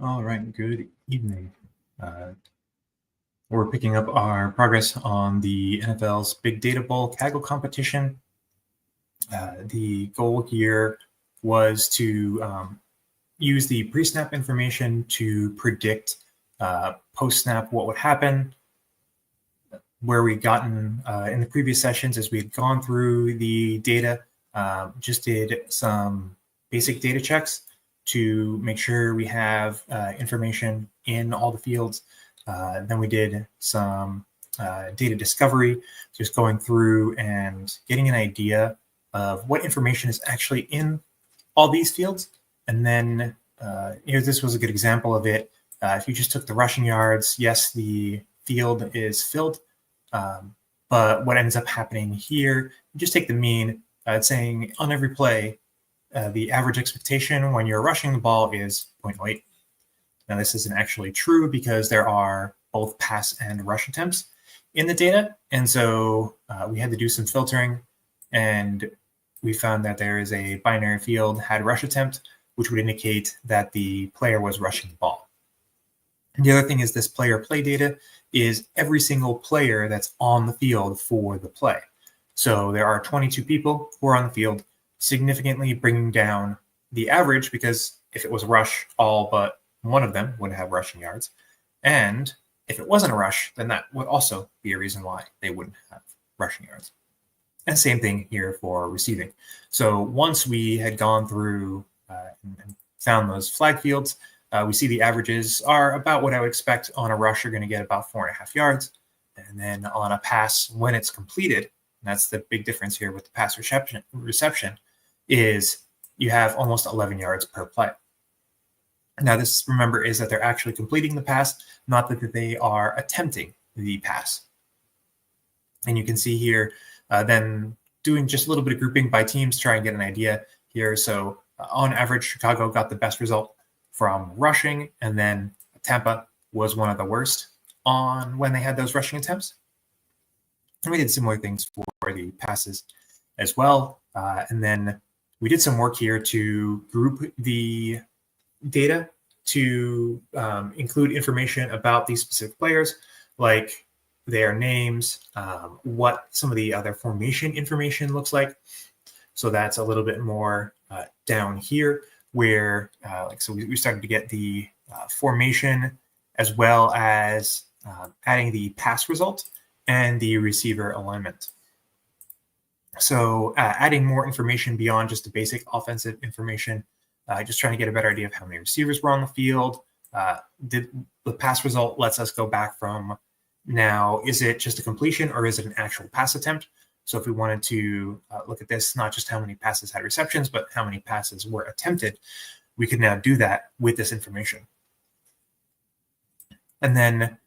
All right, good evening. We're picking up our progress on the NFL's Big Data Bowl Kaggle competition. The goal here was to use the pre-snap information to predict post-snap what would happen. Where we'd gotten in the previous sessions as we had gone through the data, just did some basic data checks to make sure we have information in all the fields. Then we did some data discovery, just going through and getting an idea of what information is actually in all these fields. And then this was a good example of it. If you just took the rushing yards, yes, the field is filled. But what ends up happening here, you just take the mean. It's saying on every play, the average expectation when you're rushing the ball is 0.08. Now, this isn't actually true because there are both pass and rush attempts in the data. And so we had to do some filtering, and we found that there is a binary field had rush attempt, which would indicate that the player was rushing the ball. And the other thing is this player play data is every single player that's on the field for the play. So there are 22 people who are on the field, significantly bringing down the average, because if it was a rush, all but one of them would have rushing yards. And if it wasn't a rush, then that would also be a reason why they wouldn't have rushing yards. And same thing here for receiving. So once we had gone through and found those flag fields, we see the averages are about what I would expect on a rush. You're going to get about 4.5 yards. And then on a pass, when it's completed, that's the big difference here with the pass reception, is you have almost 11 yards per play. Now, this, remember, is that they're actually completing the pass, not that they are attempting the pass. And you can see here, then doing just a little bit of grouping by teams, try and get an idea here. So on average, Chicago got the best result from rushing, and then Tampa was one of the worst on when they had those rushing attempts. And we did similar things for the passes as well. And then we did some work here to group the data to include information about these specific players, like their names, what some of the other formation information looks like. So that's a little bit more down here, where so we started to get the formation, as well as adding the pass result and the receiver alignment. So adding more information beyond just the basic offensive information, just trying to get a better idea of how many receivers were on the field. The pass result lets us go back from, now, is it just a completion or is it an actual pass attempt? So if we wanted to look at this, not just how many passes had receptions, but how many passes were attempted, we could now do that with this information. And then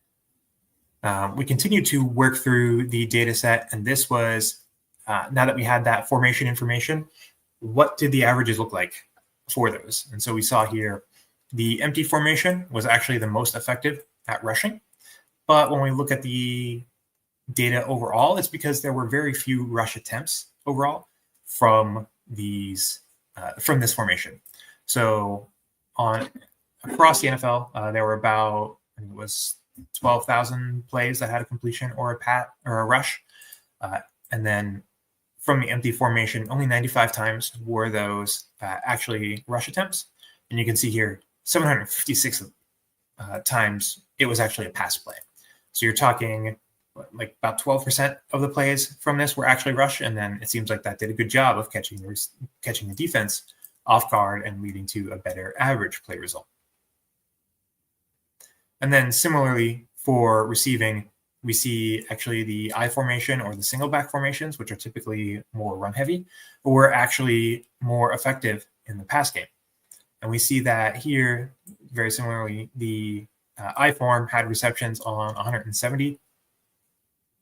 we continued to work through the data set. And this was, now that we had that formation information, what did the averages look like for those? And so we saw here the empty formation was actually the most effective at rushing. But when we look at the data overall, it's because there were very few rush attempts overall from these from this formation. So across the NFL, there were about, I think it was 12,000 plays that had a completion or a rush, and then from the empty formation, only 95 times were those actually rush attempts. And you can see here, 756 times it was actually a pass play. So you're talking like about 12% of the plays from this were actually rush, and then it seems like that did a good job of catching the defense off guard and leading to a better average play result. And then similarly for receiving, we see actually the I formation or the single back formations, which are typically more run heavy, were actually more effective in the pass game. And we see that here, very similarly, the I form had receptions on 170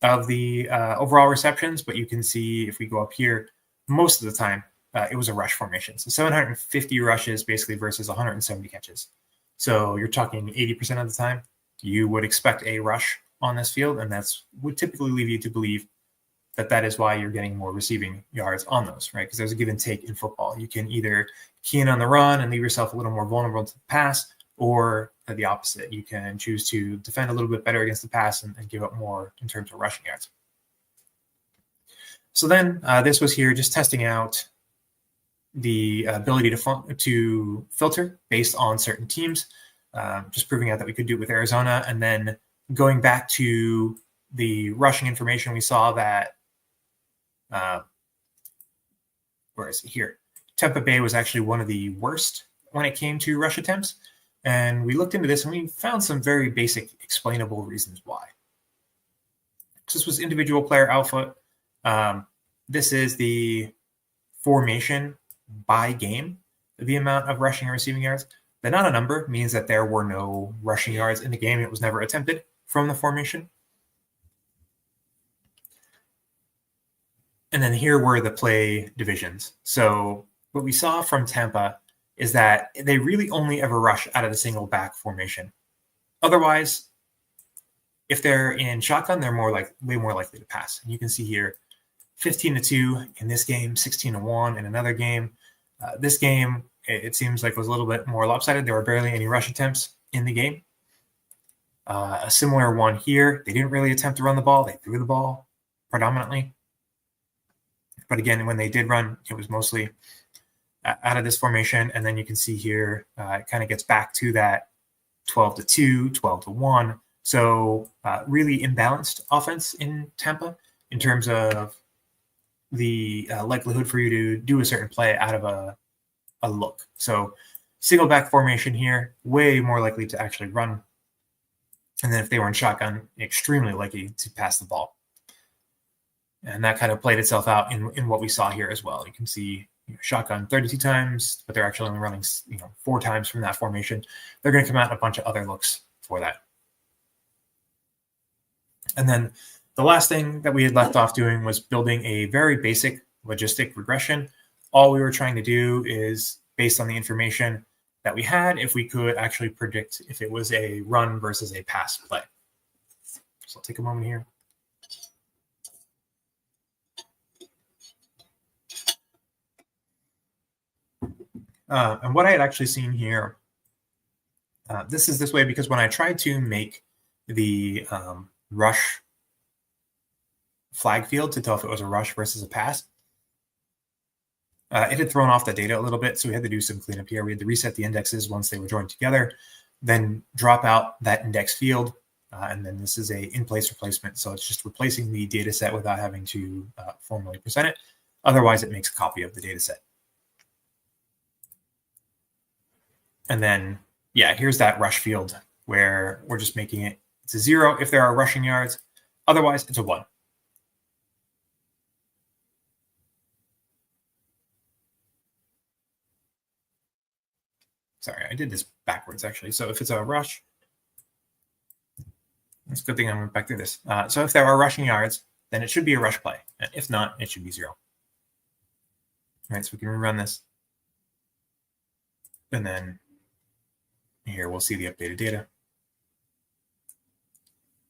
of the overall receptions, but you can see if we go up here, most of the time it was a rush formation. So 750 rushes basically versus 170 catches. So you're talking 80% of the time you would expect a rush on this field, and that's would typically lead you to believe that that is why you're getting more receiving yards on those, right? Because there's a give and take in football. You can either key in on the run and leave yourself a little more vulnerable to the pass, or the opposite. You can choose to defend a little bit better against the pass and give up more in terms of rushing yards. So then this was here just testing out the ability to filter based on certain teams, just proving out that we could do it with Arizona. And then going back to the rushing information, we saw that, where is it here? Tampa Bay was actually one of the worst when it came to rush attempts. And we looked into this and we found some very basic explainable reasons why. So this was individual player output. This is the formation by game, the amount of rushing and receiving yards. The not a number means that there were no rushing yards in the game. It was never attempted from the formation. And then here were the play divisions. So what we saw from Tampa is that they really only ever rush out of the single back formation. Otherwise, if they're in shotgun, they're way more likely to pass. And you can see here, 15-2 in this game, 16-1 in another game. This game, it seems like was a little bit more lopsided. There were barely any rush attempts in the game. A similar one here. They didn't really attempt to run the ball. They threw the ball predominantly. But again, when they did run, it was mostly out of this formation. And then you can see here, it kind of gets back to that 12-2, 12-1. So really imbalanced offense in Tampa in terms of the likelihood for you to do a certain play out of a look. So single back formation here, way more likely to actually run. And then if they were in shotgun, extremely likely to pass the ball. And that kind of played itself out in what we saw here as well. You can see shotgun 32 times, but they're actually only running 4 times from that formation. They're going to come out in a bunch of other looks for that. And then the last thing that we had left off doing was building a very basic logistic regression. All we were trying to do is, based on the information that we had, if we could actually predict if it was a run versus a pass play. So I'll take a moment here. And what I had actually seen here, this is this way because when I tried to make the rush flag field to tell if it was a rush versus a pass, it had thrown off the data a little bit. So we had to do some cleanup here. We had to reset the indexes once they were joined together, then drop out that index field. And then this is a in-place replacement. So it's just replacing the data set without having to formally present it. Otherwise, it makes a copy of the data set. And then, yeah, here's that rush field where we're just making it. It's a 0 if there are rushing yards. Otherwise, it's a 1. Sorry, I did this backwards, actually. So if it's a rush, it's a good thing I went back through this. So if there are rushing yards, then it should be a rush play. And if not, it should be 0. All right, so we can rerun this. And then here we'll see the updated data.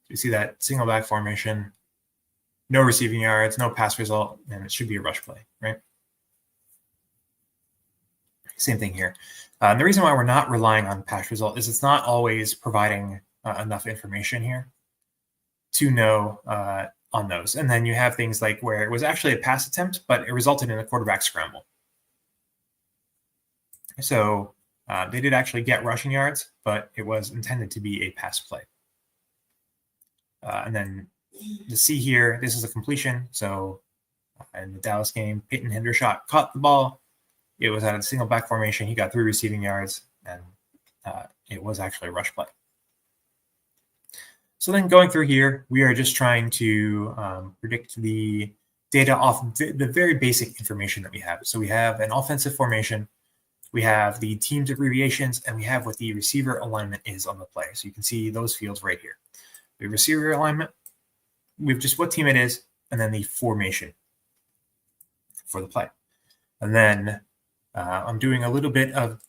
You see that single back formation, no receiving yards, no pass result, and it should be a rush play, right? Same thing here. And the reason why we're not relying on pass result is it's not always providing enough information here to know on those. And then you have things like where it was actually a pass attempt, but it resulted in a quarterback scramble. So they did actually get rushing yards, but it was intended to be a pass play. And then to see here, this is a completion. So in the Dallas game, Peyton Hendershot caught the ball. It was out of single back formation. He got 3 receiving yards, and it was actually a rush play. So then going through here, we are just trying to predict the data off the very basic information that we have. So we have an offensive formation. We have the team's abbreviations, and we have what the receiver alignment is on the play. So you can see those fields right here. The receiver alignment, we have just what team it is, and then the formation for the play. And then I'm doing a little bit of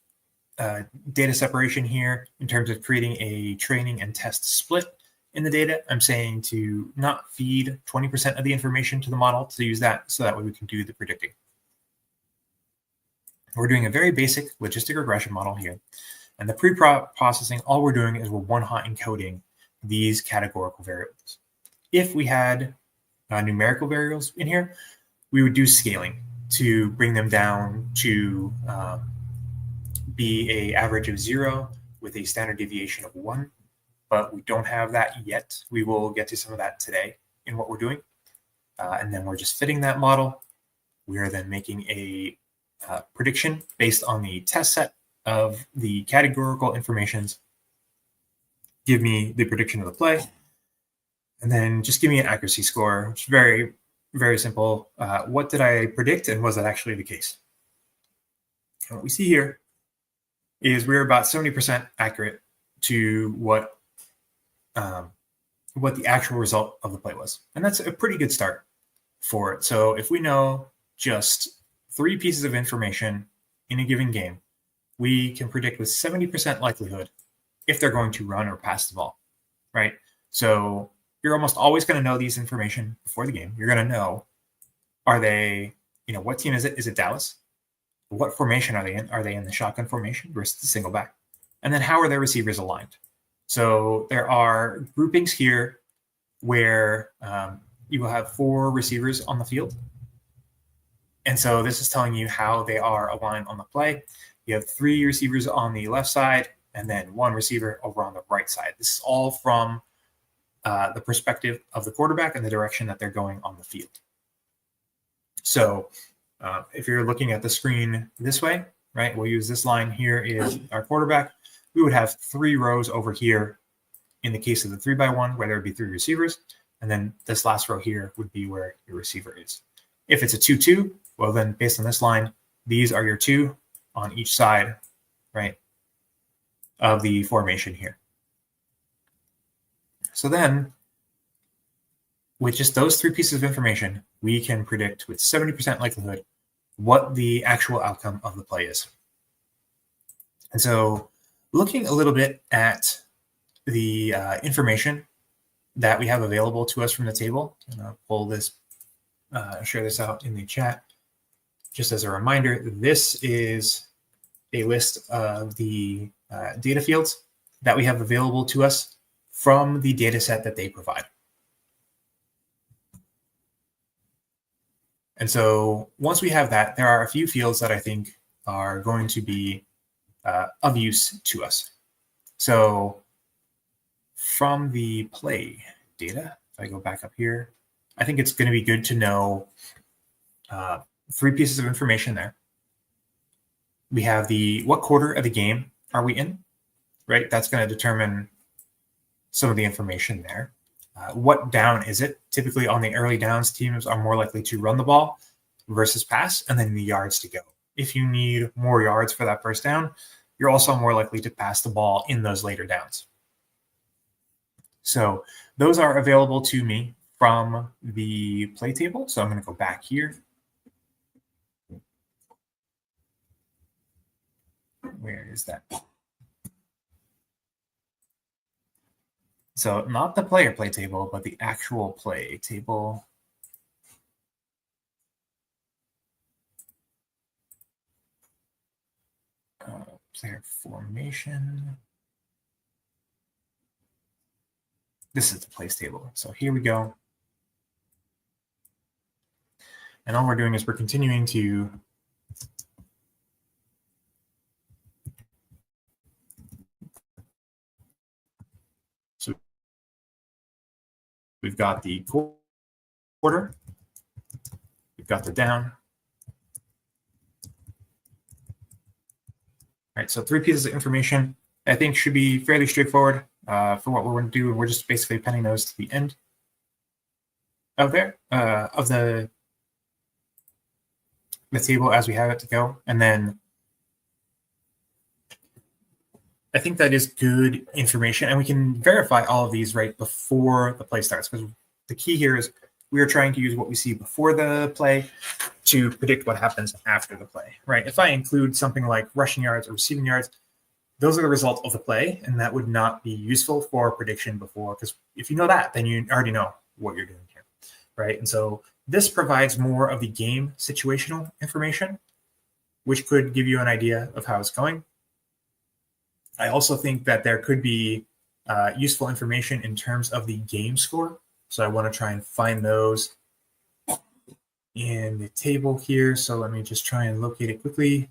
data separation here in terms of creating a training and test split in the data. I'm saying to not feed 20% of the information to the model, to use that so that way we can do the predicting. We're doing a very basic logistic regression model here. And the pre-processing, all we're doing is we're one-hot encoding these categorical variables. If we had numerical variables in here, we would do scaling to bring them down to be an average of 0 with a standard deviation of 1. But we don't have that yet. We will get to some of that today in what we're doing. And then we're just fitting that model. We are then making a prediction based on the test set of the categorical informations. Give me the prediction of the play. And then just give me an accuracy score, which is very, very simple. What did I predict, and was that actually the case? And what we see here is we're about 70% accurate to what the actual result of the play was. And that's a pretty good start for it. So if we know just 3 pieces of information in a given game, we can predict with 70% likelihood if they're going to run or pass the ball, right? So you're almost always going to know these information before the game. You're going to know, are they, what team is it? Is it Dallas? What formation are they in? Are they in the shotgun formation versus the single back? And then how are their receivers aligned? So there are groupings here where you will have 4 receivers on the field. And so this is telling you how they are aligned on the play. You have 3 receivers on the left side and then 1 receiver over on the right side. This is all from the perspective of the quarterback and the direction that they're going on the field. So if you're looking at the screen this way, right, we'll use this line here is our quarterback. We would have 3 rows over here in the case of the 3x1, where there would be 3 receivers. And then this last row here would be where your receiver is. If it's a 2-2, well, then based on this line, these are your 2 on each side, right, of the formation here. So then, with just those 3 pieces of information, we can predict with 70% likelihood what the actual outcome of the play is. And so looking a little bit at the information that we have available to us from the table, and I'll pull this, share this out in the chat. Just as a reminder, this is a list of the data fields that we have available to us from the data set that they provide. And so once we have that, there are a few fields that I think are going to be of use to us. So from the play data, if I go back up here, I think it's going to be good to know 3 pieces of information there. We have the what quarter of the game are we in, right? That's going to determine some of the information there. What down is it? Typically on the early downs, teams are more likely to run the ball versus pass, and then the yards to go. If you need more yards for that first down, you're also more likely to pass the ball in those later downs. So those are available to me from the play table. So I'm going to go back here. Where is that? So not the player play table, but the actual play table. Player formation. This is the place table. So here we go. And all we're doing is we're continuing to we've got the quarter, we've got the down. All right, so 3 pieces of information I think should be fairly straightforward for what we're going to do. We're just basically appending those to the end of there, of the table as we have it to go. And then I think that is good information, and we can verify all of these right before the play starts, because the key here is we are trying to use what we see before the play to predict what happens after the play, right? If I include something like rushing yards or receiving yards, those are the result of the play, and that would not be useful for prediction before, because if you know that, then you already know what you're doing here, right? And so this provides more of the game situational information, which could give you an idea of how it's going. I also think that there could be useful information in terms of the game score. So I want to try and find those in the table here. So let me just try and locate it quickly.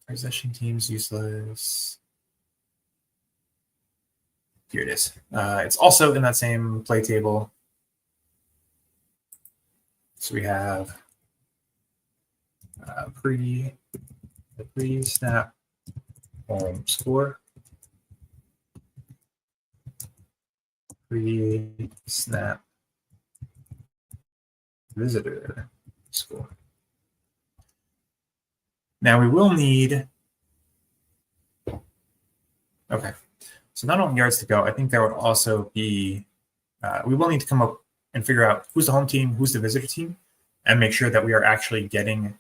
Possession teams useless. Here it is. It's also in that same play table. So we have pre-snap home score, pre-snap visitor score. Now we will need, okay, so not only yards to go, I think there would also be, we will need to come up and figure out who's the home team, who's the visitor team, and make sure that we are actually getting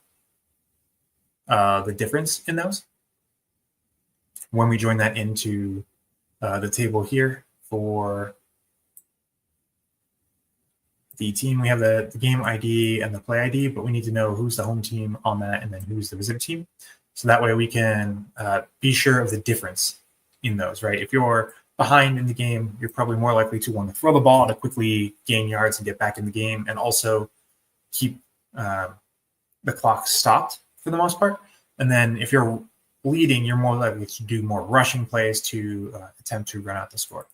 the difference in those when we join that into the table here for the team. We have the game ID and the play ID, but we need to know who's the home team on that and then who's the visitor team. So that way we can be sure of the difference in those, right? If you're behind in the game, you're probably more likely to want to throw the ball to quickly gain yards and get back in the game, and also keep the clock stopped for the most part. And then if you're leading, you're more likely to do more rushing plays to attempt to run out the score.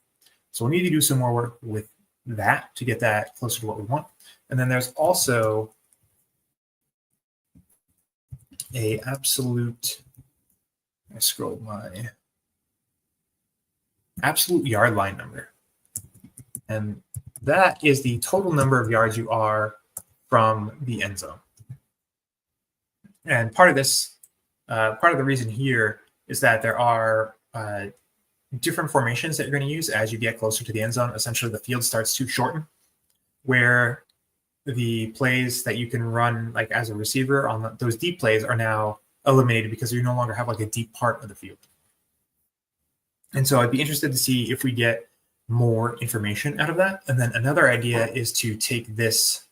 So we need to do some more work with that to get that closer to what we want. And then there's also a absolute, I scroll my absolute yard line number. And that is the total number of yards you are from the end zone. And part of this, part of the reason here is that there are different formations that you're going to use as you get closer to the end zone. Essentially, the field starts to shorten, where the plays that you can run like as a receiver on those deep plays are now eliminated because you no longer have like a deep part of the field. And so I'd be interested to see if we get more information out of that. And then another idea is to take this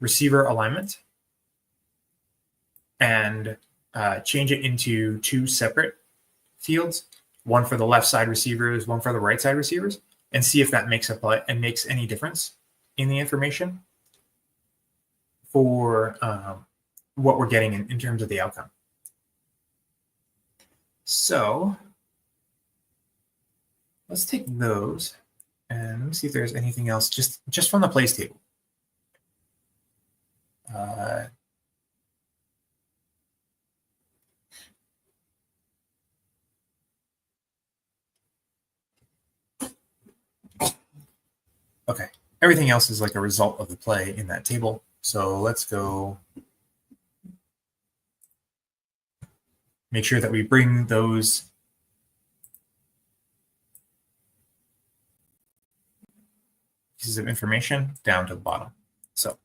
receiver alignment and change it into two separate fields, one for the left side receivers, one for the right side receivers, and see if that makes a play and makes any difference in the information for what we're getting in terms of the outcome. So let's take those and let me see if there's anything else just from the plays table. Okay, everything else is like a result of the play in that table. So let's go make sure that we bring those pieces of information down to the bottom. So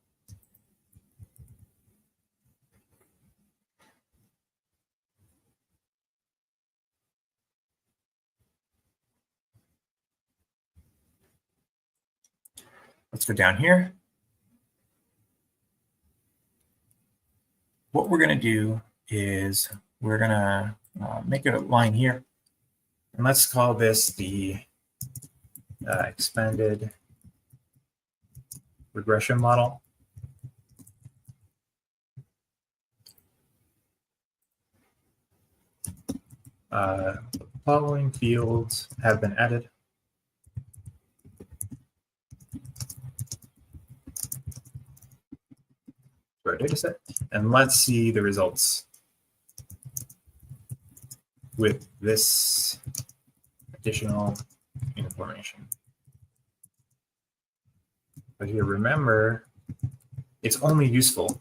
let's go down here. What we're going to do is we're going to make a line here. And let's call this the expanded regression model. The following fields have been added. Our data set, and let's see the results with this additional information. But here, remember, it's only useful,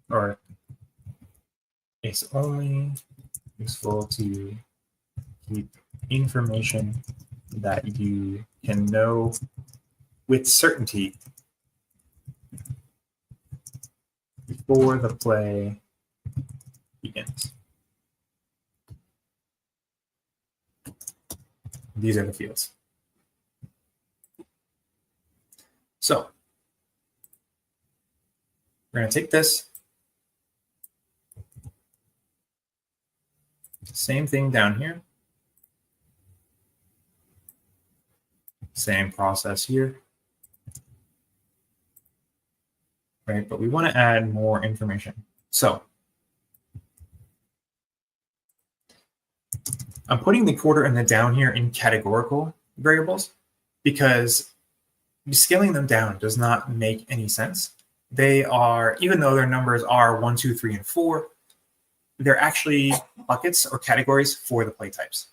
or it's only useful to keep information that you can know with certainty before the play begins. These are the fields. So We're going to take this. Same thing down here. Same process here. Right, but we want to add more information. So I'm putting the quarter and the down here in categorical variables because scaling them down does not make any sense. They are, even though their numbers are 1, 2, 3, and 4, they're actually buckets or categories for the play types.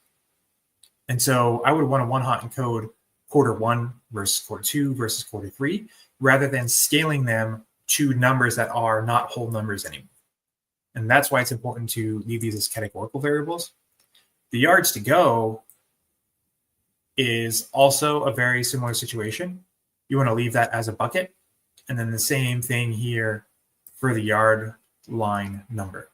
And so I would want to one-hot encode quarter 1 versus quarter 2 versus quarter 3, rather than scaling them to numbers that are not whole numbers anymore. And that's why it's important to leave these as categorical variables. The yards to go is also a very similar situation. You want to leave that as a bucket. And then the same thing here for the yard line number.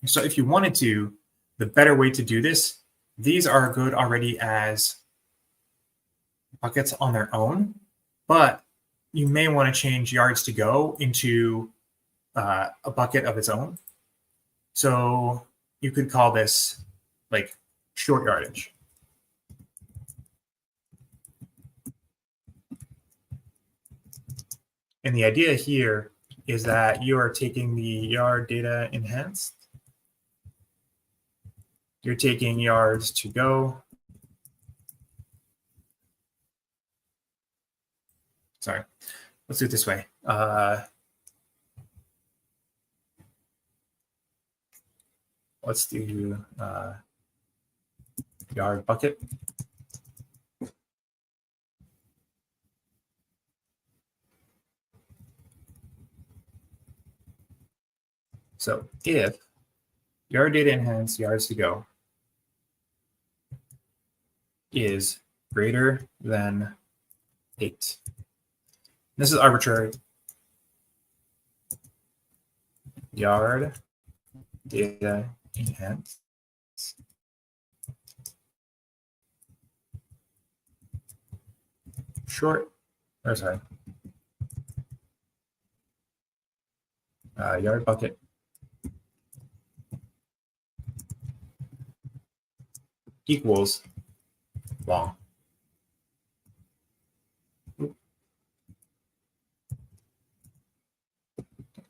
So if you wanted to, the better way to do this, these are good already as buckets on their own, but you may want to change yards to go into a bucket of its own. So you could call this like short yardage. And the idea here is that you are taking the yard data enhanced. You're taking yards to go. Sorry, let's do it this way. Let's do yard bucket. So if yard data enhanced yards to go is greater than 8. This is arbitrary. Yard data enhanced short, or sorry, yard bucket equals long.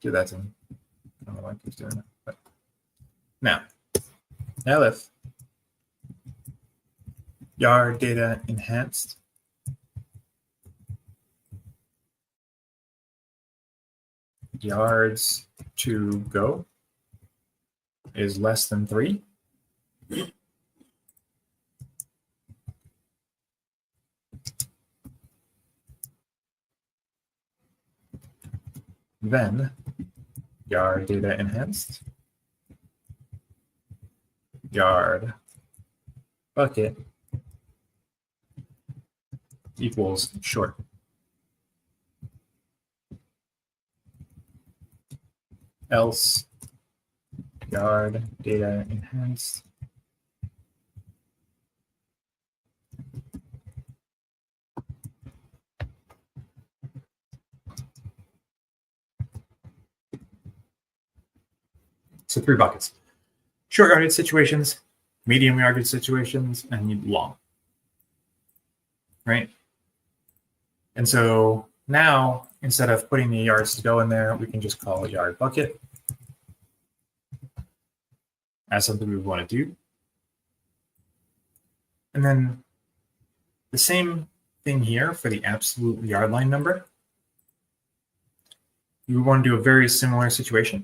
Do that to me. I don't know why it keeps doing that. But now if yard data enhanced yards to go is less than 3, then yard data enhanced yard bucket equals short. Else yard data enhanced so 3 buckets. Short yardage situations, medium yardage situations, and long. Right? And so now, instead of putting the yards to go in there, we can just call it yard bucket as something we want to do. And then the same thing here for the absolute yard line number. You want to do a very similar situation.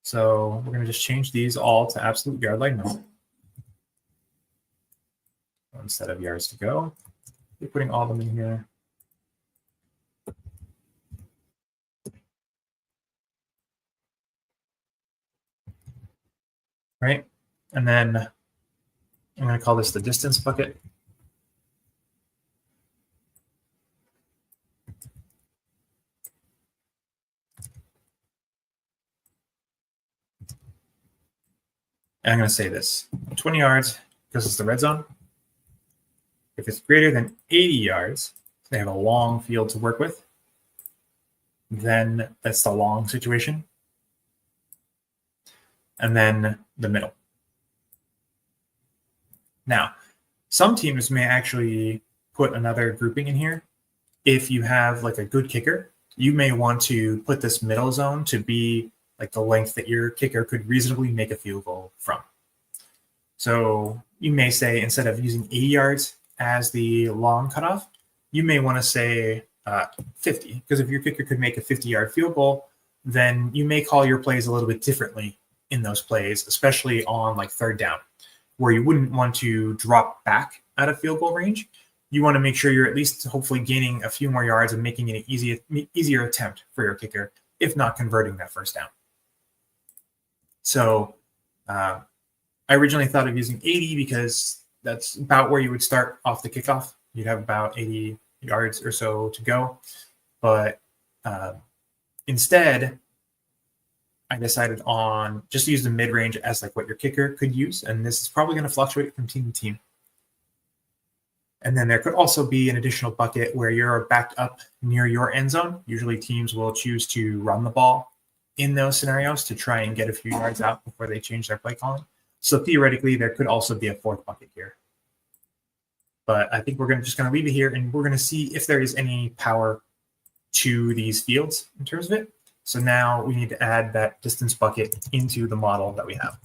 So we're going to just change these all to absolute yard line number. Instead of yards to go, we're putting all of them in here. Right? And then I'm going to call this the distance bucket. And I'm going to say this 20 yards because it's the red zone. If it's greater than 80 yards, they have a long field to work with, then that's the long situation. And then the middle. Now, some teams may actually put another grouping in here. If you have like a good kicker, you may want to put this middle zone to be like the length that your kicker could reasonably make a field goal from. So you may say, instead of using 80 yards as the long cutoff, you may want to say 50, because if your kicker could make a 50-yard field goal, then you may call your plays a little bit differently in those plays, especially on like third down, where you wouldn't want to drop back out of field goal range. You want to make sure you're at least hopefully gaining a few more yards and making it an easier attempt for your kicker, if not converting that first down. So I originally thought of using 80 because that's about where you would start off the kickoff. You'd have about 80 yards or so to go. But instead, I decided on just use the mid-range as like what your kicker could use. And this is probably going to fluctuate from team to team. And then there could also be an additional bucket where you're backed up near your end zone. Usually teams will choose to run the ball in those scenarios to try and get a few yards out before they change their play calling. So theoretically, there could also be a fourth bucket here. But I think we're just going to leave it here, and we're going to see if there is any power to these fields in terms of it. So now we need to add that distance bucket into the model that we have.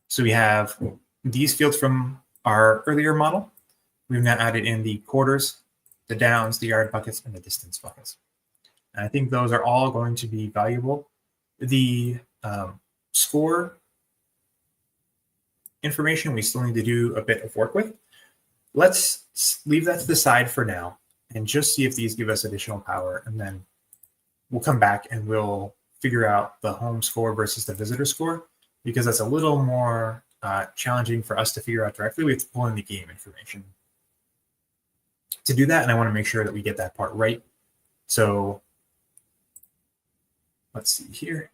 So we have these fields from our earlier model. We've now added in the quarters, the downs, the yard buckets, and the distance buckets. And I think those are all going to be valuable. The score information we still need to do a bit of work with. Let's leave that to the side for now and just see if these give us additional power. And then we'll come back and we'll figure out the home score versus the visitor score, because that's a little more challenging for us to figure out directly. We have to pull in the game information to do that, and I want to make sure that we get that part right. So let's see here.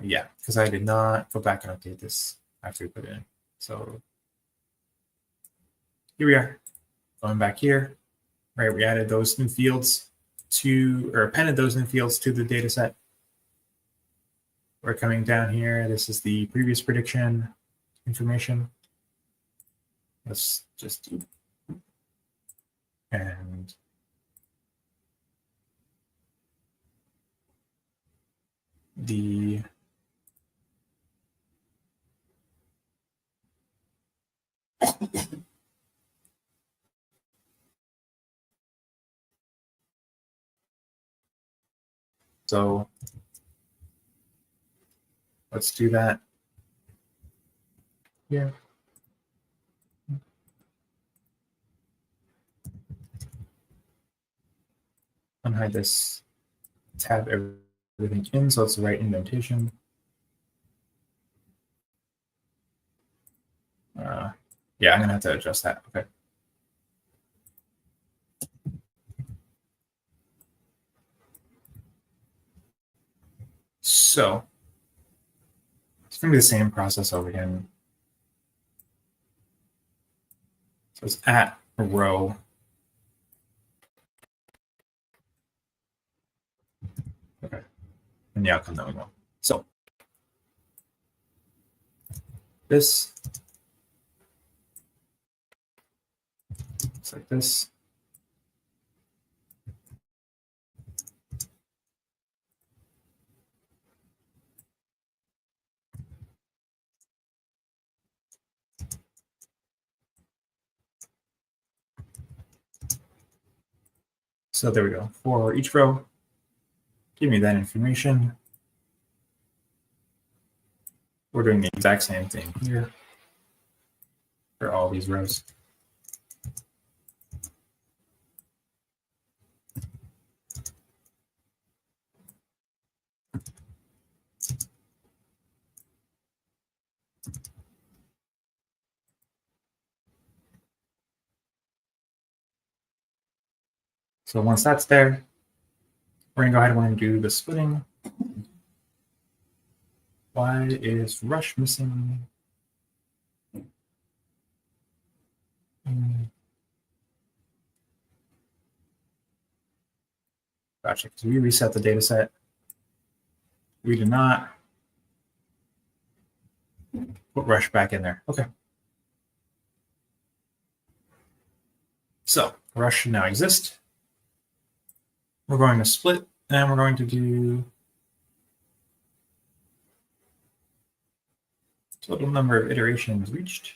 Yeah, because I did not go back and update this after we put it in. So here we are, going back here, right? We added those new fields to, or appended those new fields to the data set. We're coming down here. This is the previous prediction information. Let's just do, and the so let's do that here. Unhide this, tab everything in, so it's the right indentation. Yeah, I'm gonna have to adjust that. Okay. So it's gonna be the same process over again. So it's at a row. Okay. And the outcome that we want. So this looks like this. So there we go. For each row, give me that information. We're doing the exact same thing here for all these rows. So once that's there, We're going to go ahead and do the splitting. Why is Rush missing? Gotcha, because we reset the data set. We did not put Rush back in there. Okay. So Rush should now exist. We're going to split, and we're going to do total number of iterations reached.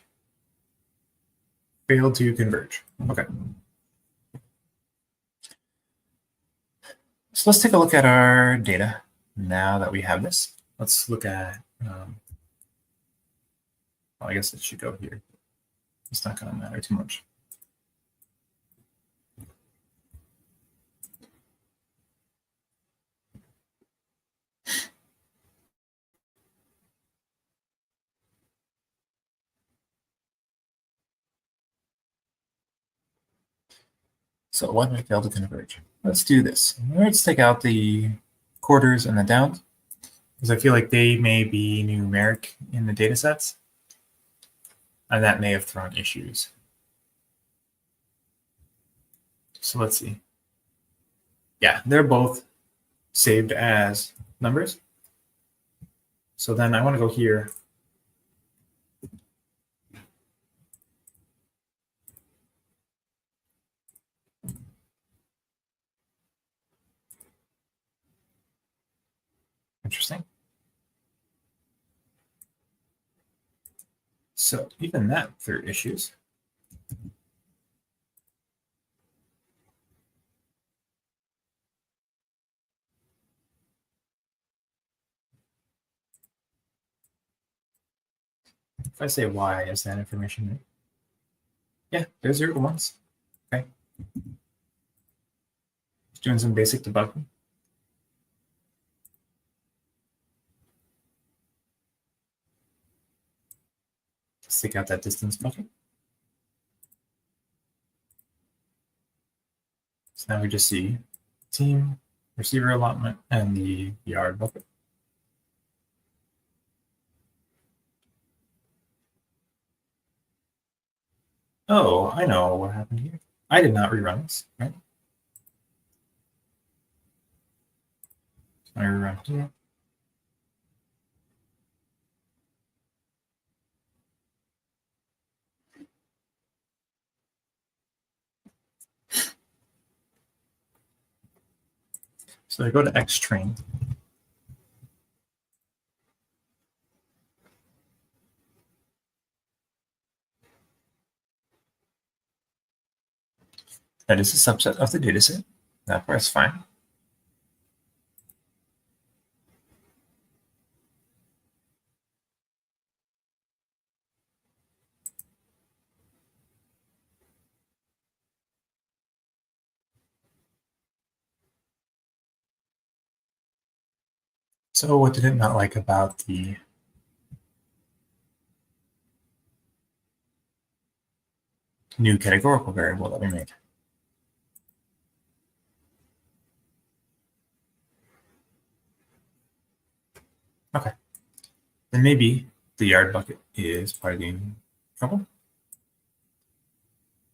Failed to converge. Okay. So let's take a look at our data now that we have this. Let's look at, well, I guess it should go here. It's not going to matter too much. So why did I fail to converge? Let's do this. Let's take out the quarters and the downs, because I feel like they may be numeric in the data sets, and that may have thrown issues. So let's see. Yeah, they're both saved as numbers. So then I want to go here. Interesting. So even that threw issues. If I say Y, is that information? Yeah, there's 0 to 1s. Okay. Just doing some basic debugging. Let's take out that distance bucket. So now we just see team, receiver allotment, and the yard bucket. Oh, I know what happened here. I did not rerun this, right? I rerun here. So I go to xtrain. That is a subset of the dataset. That part's fine. So what did it not like about the new categorical variable that we made? Okay. Then maybe the yard bucket is part of the trouble.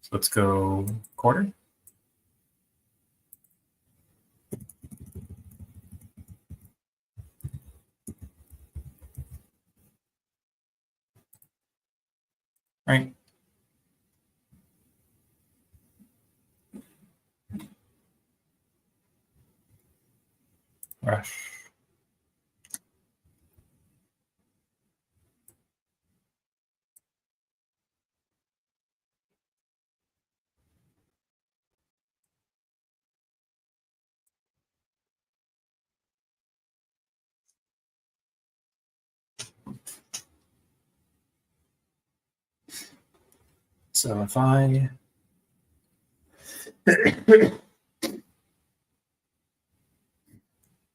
So let's go quarter. Right. Rush. So if I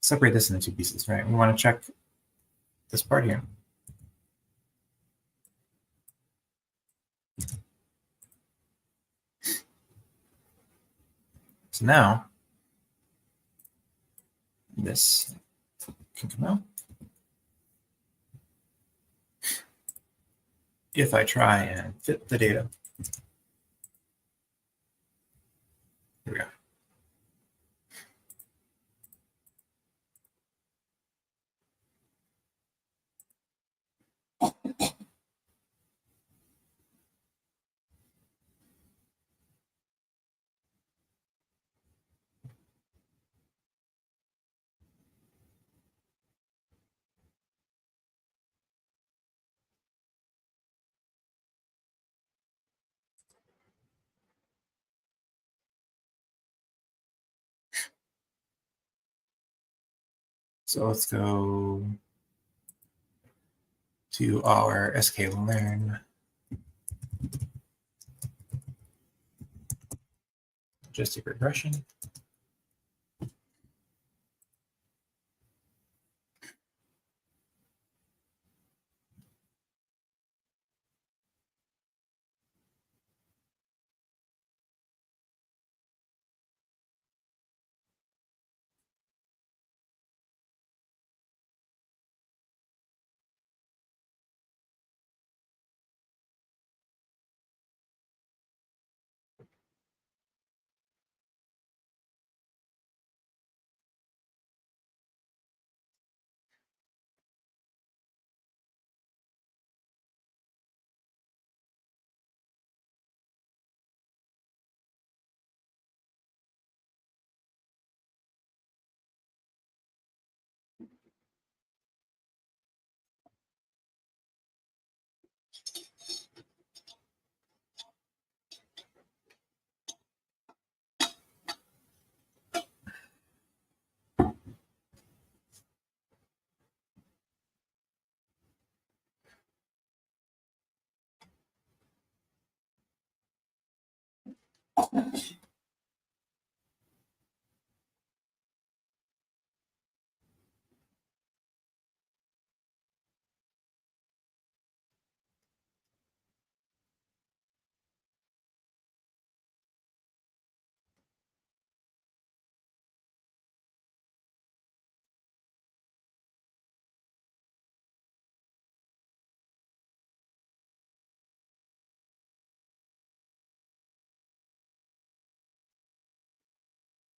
separate this into 2 pieces, right? We want to check this part here. So now this can come out. If I try and fit the data, here we go. So let's go to our sklearn logistic regression.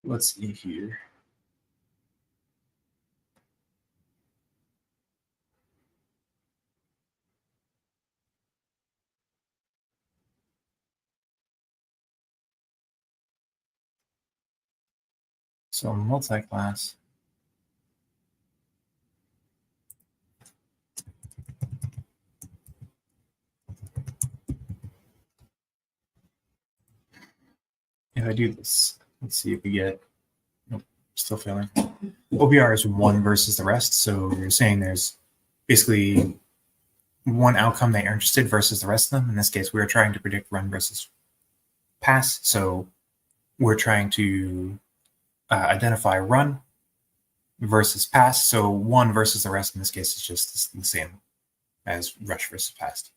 Let's see here. So multi-class. If I do this, let's see if we get, nope, still failing. OBR is one versus the rest. So you're saying there's basically one outcome that you're interested versus the rest of them. In this case, we're trying to predict run versus pass. So we're trying to identify run versus pass. So one versus the rest in this case is just the same as rush versus pass.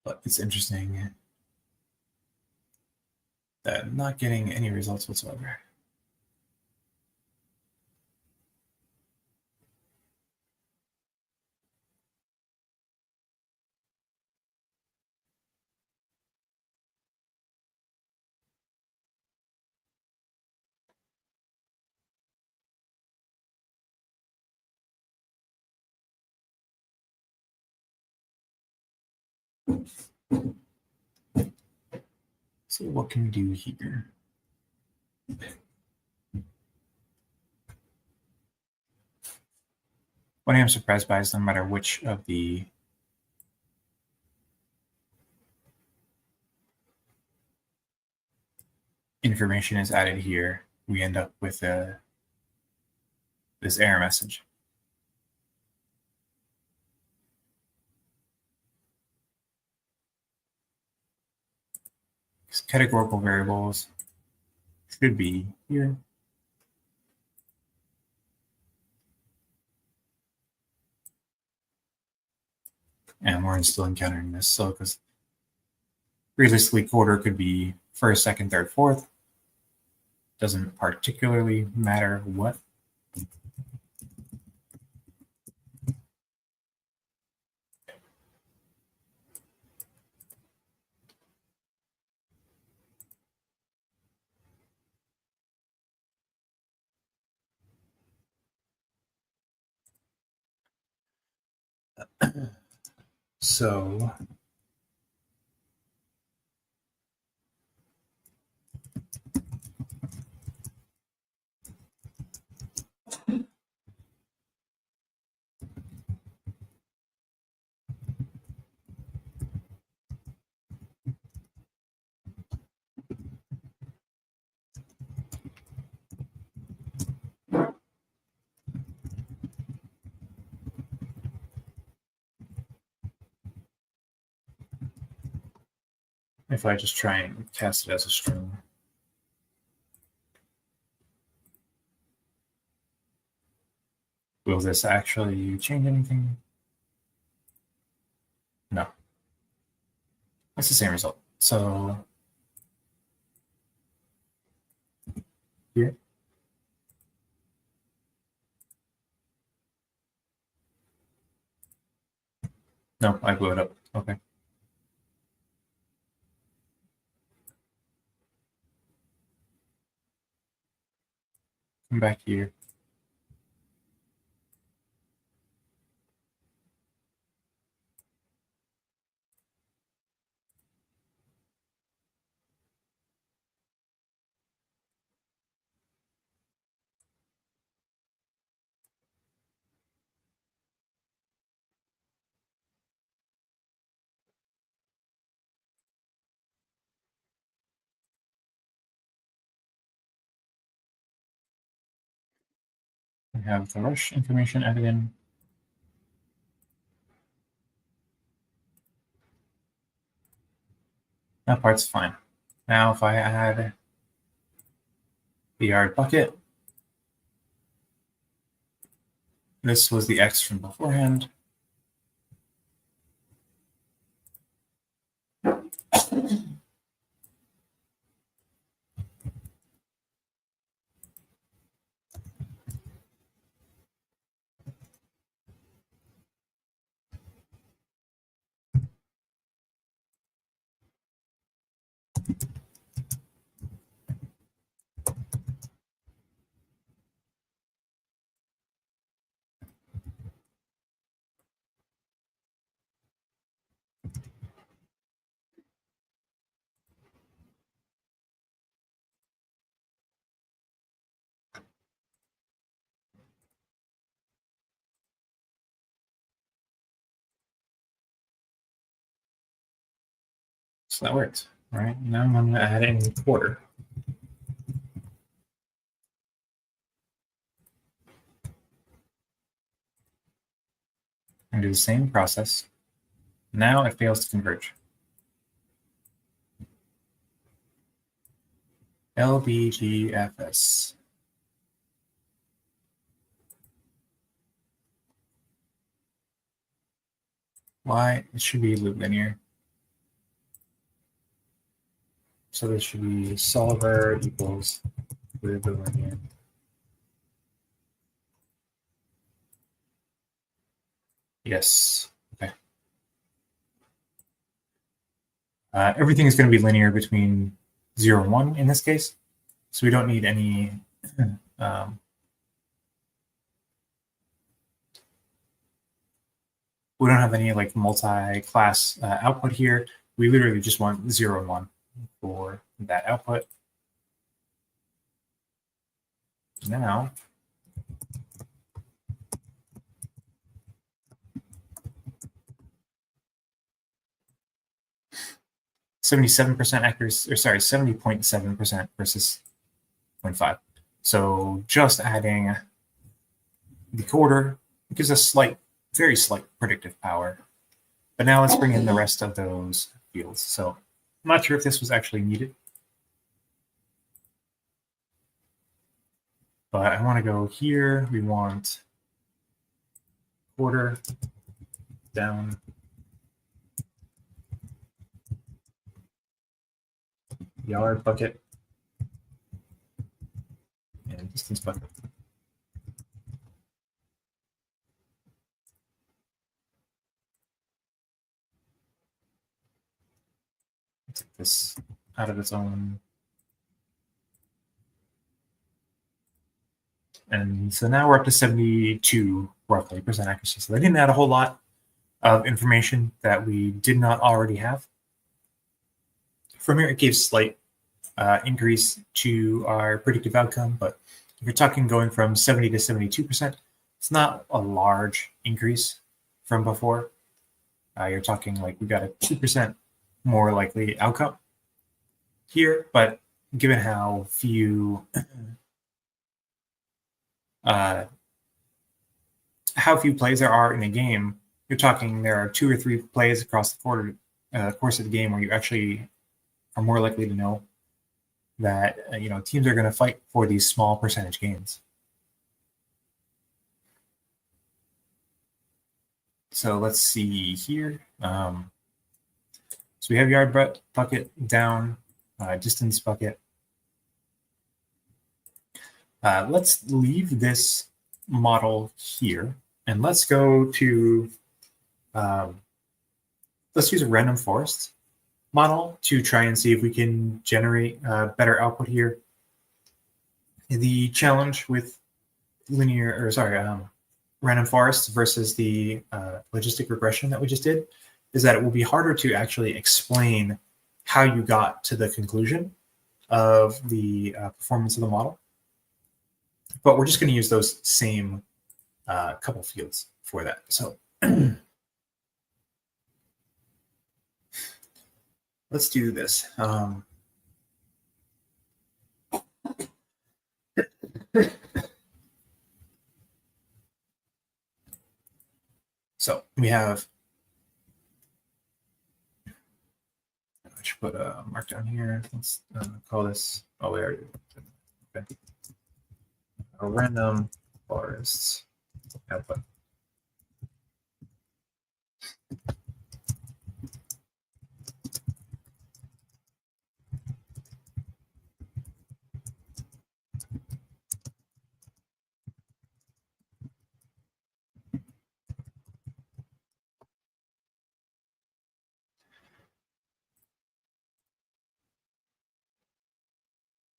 But it's interesting that I'm not getting any results whatsoever. So what can we do here? What I am surprised by is no matter which of the information is added here, we end up with a this error message. Categorical variables should be here. And we're still encountering this. So because realistically, quarter could be first, second, third, fourth. Doesn't particularly matter what. So if I just try and cast it as a string. Will this actually change anything? No. It's the same result. So here. No, I blew it up. Okay. Come back here. We have the rush information added in. That part's fine. Now if I add the yard bucket, this was the X from beforehand. So that worked. All right, now I'm going to add in quarter. And do the same process. Now it fails to converge. LBGFS. Why? It should be loop linear. So this should be solver equals loop linear. Yes. Okay. Everything is going to be linear between 0 and 1 in this case. So we don't need any we don't have any like multi-class output here. We literally just want 0 and 1 for that output. Now, %70% accuracy, or sorry, 70.7% versus 0.5. So just adding the quarter. It gives us very slight predictive power. But now let's bring in the rest of those fields. So I'm not sure if this was actually needed, but I want to go here. We want quarter down, yard bucket, and distance bucket. Take this out of its own. And so now we're up to 72 roughly percent accuracy. So they didn't add a whole lot of information that we did not already have. From here, it gave slight increase to our predictive outcome, but if you're talking going from 70 to 72%, it's not a large increase from before. You're talking like we got a 2% more likely outcome here, but given how few plays there are in a game, you're talking there are 2 or 3 plays across the course of the game where you actually are more likely to know that teams are going to fight for these small percentage gains. So let's see here. So we have yard bucket down, distance bucket. Let's leave this model here and let's go to, let's use a random forest model to try and see if we can generate better output here. The challenge with random forests versus the logistic regression that we just did is that it will be harder to actually explain how you got to the conclusion of the performance of the model. But we're just going to use those same couple fields for that. So let's do this. So we have, I should put a markdown here. Let's call this, oh, we already did. Okay. A random forests output.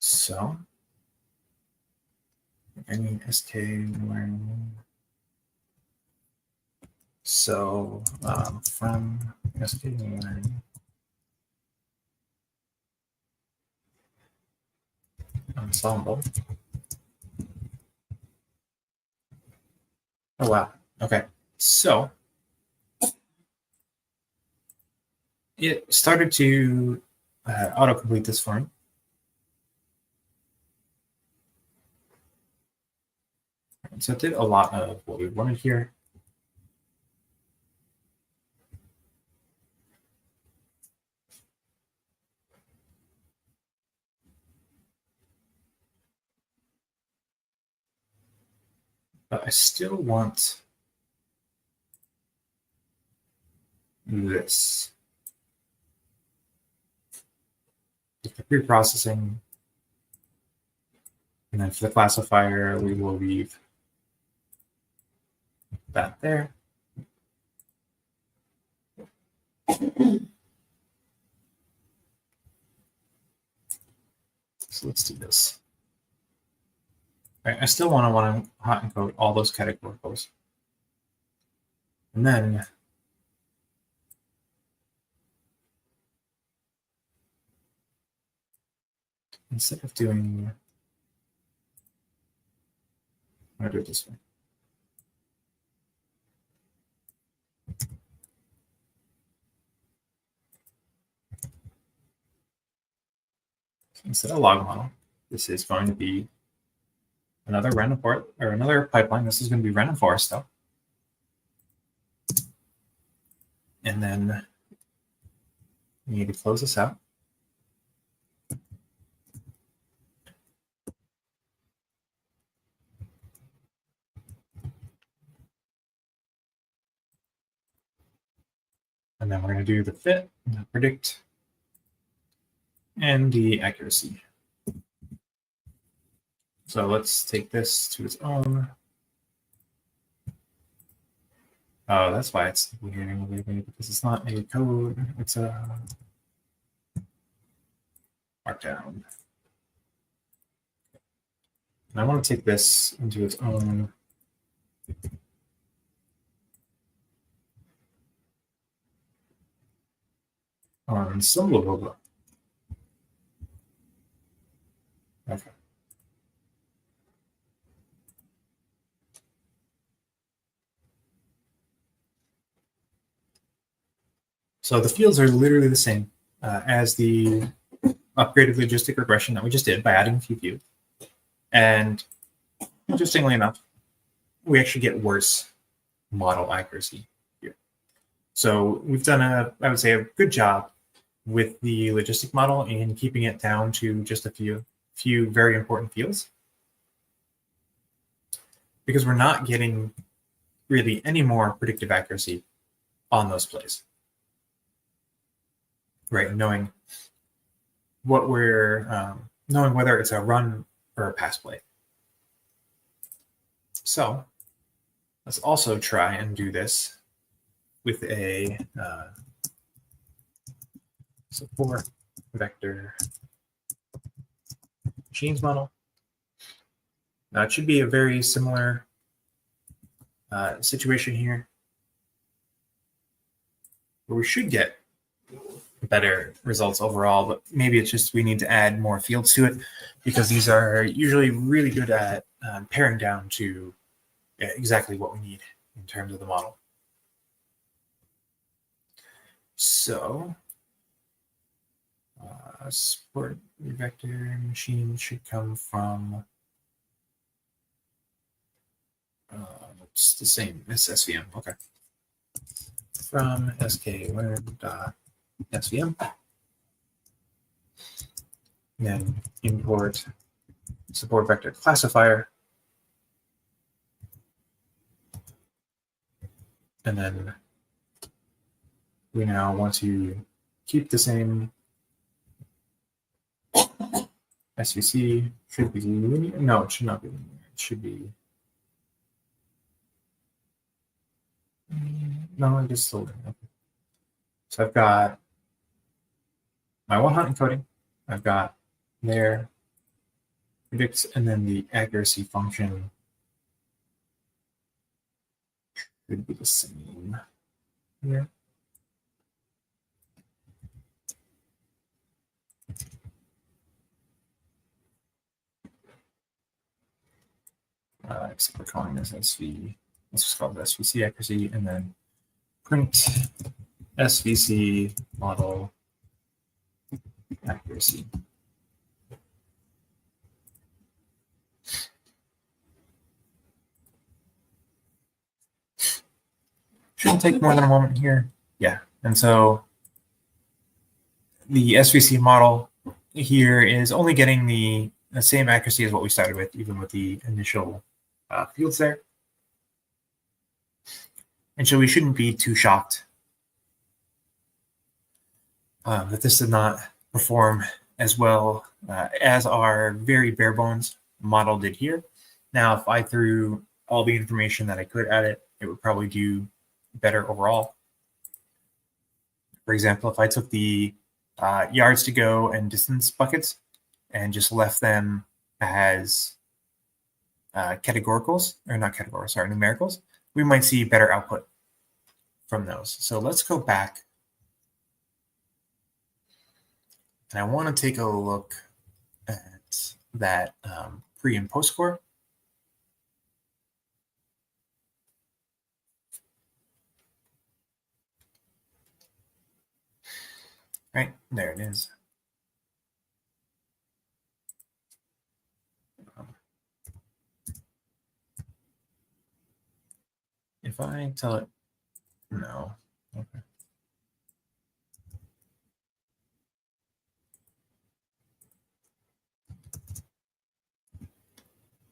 So any SK learning. So from SK learning ensemble. Oh wow. Okay. So it started to autocomplete this for me. So it did a lot of what we wanted here. But I still want this. The pre-processing, and then for the classifier, we will leave that there. So let's do this. All right, I still want to hot encode all those categoricals. And then instead of doing, I'm going to do it this way. Instead of log model, this is going to be another random port or another pipeline. This is going to be random forest though. And then we need to close this out. And then we're going to do the fit, the predict, and the accuracy. So let's take this to its own. Oh, that's why it's behaving the way it is, because it's not a code, it's a markdown. And I want to take this into its own ensemble. Okay. So the fields are literally the same as the upgraded logistic regression that we just did by adding a few fields. And interestingly enough, we actually get worse model accuracy here. So we've done I would say, a good job with the logistic model in keeping it down to just a few very important fields, because we're not getting really any more predictive accuracy on those plays, right? Knowing what knowing whether it's a run or a pass play. So let's also try and do this with a support vector machines model. Now it should be a very similar situation here, where we should get better results overall, but maybe it's just we need to add more fields to it, because these are usually really good at paring down to exactly what we need in terms of the model. So support vector machine should come from it's the same as SVM. Okay, from sklearn.svm, then import support vector classifier, and then we now want to keep the same SVC. Should be linear. No, it should not be linear. It should be. No, it is still linear. Okay. So I've got my one hot encoding. I've got there predicts, and then the accuracy function should be the same here. Except we're calling this SV. Let's just call it SVC accuracy, and then print SVC model accuracy. Shouldn't take more than a moment here. Yeah, and so the SVC model here is only getting the same accuracy as what we started with, even with the initial fields there. And so we shouldn't be too shocked that this did not perform as well as our very bare bones model did here. Now, if I threw all the information that I could at it, it would probably do better overall. For example, if I took the yards to go and distance buckets and just left them as categoricals, or not categoricals, sorry, numericals, we might see better output from those. So let's go back. And I want to take a look at that pre and post score. Right, there it is. if I tell it no, okay.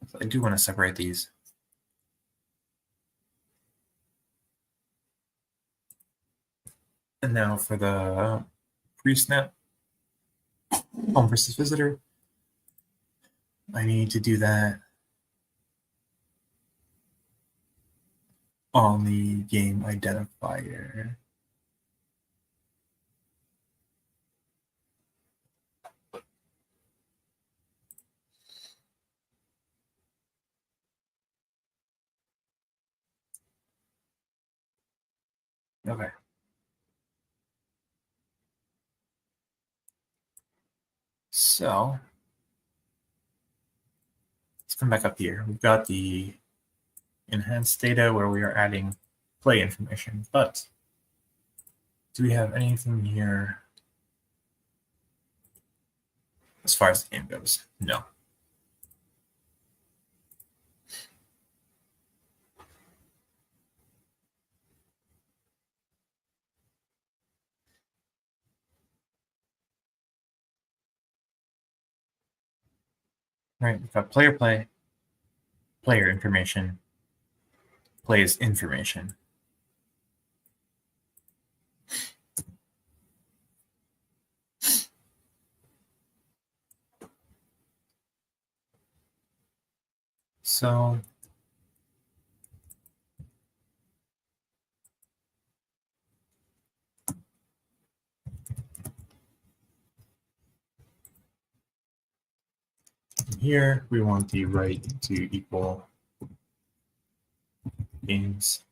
So I do want to separate these. And now for the pre-snap home versus visitor, I need to do that on the game identifier. Okay. So let's come back up here. We've got the enhanced data where we are adding play information, but do we have anything here as far as the game goes? No. All right, we've got player play, player information, plays information. So here we want the right to equal games.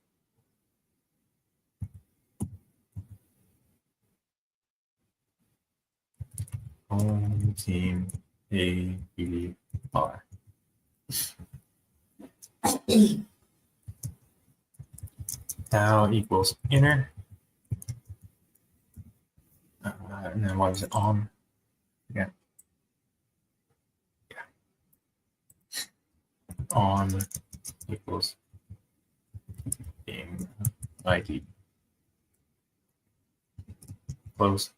Home team A, B, R. Now equals inner. And then what is it on? Yeah. On equals game ID. Close.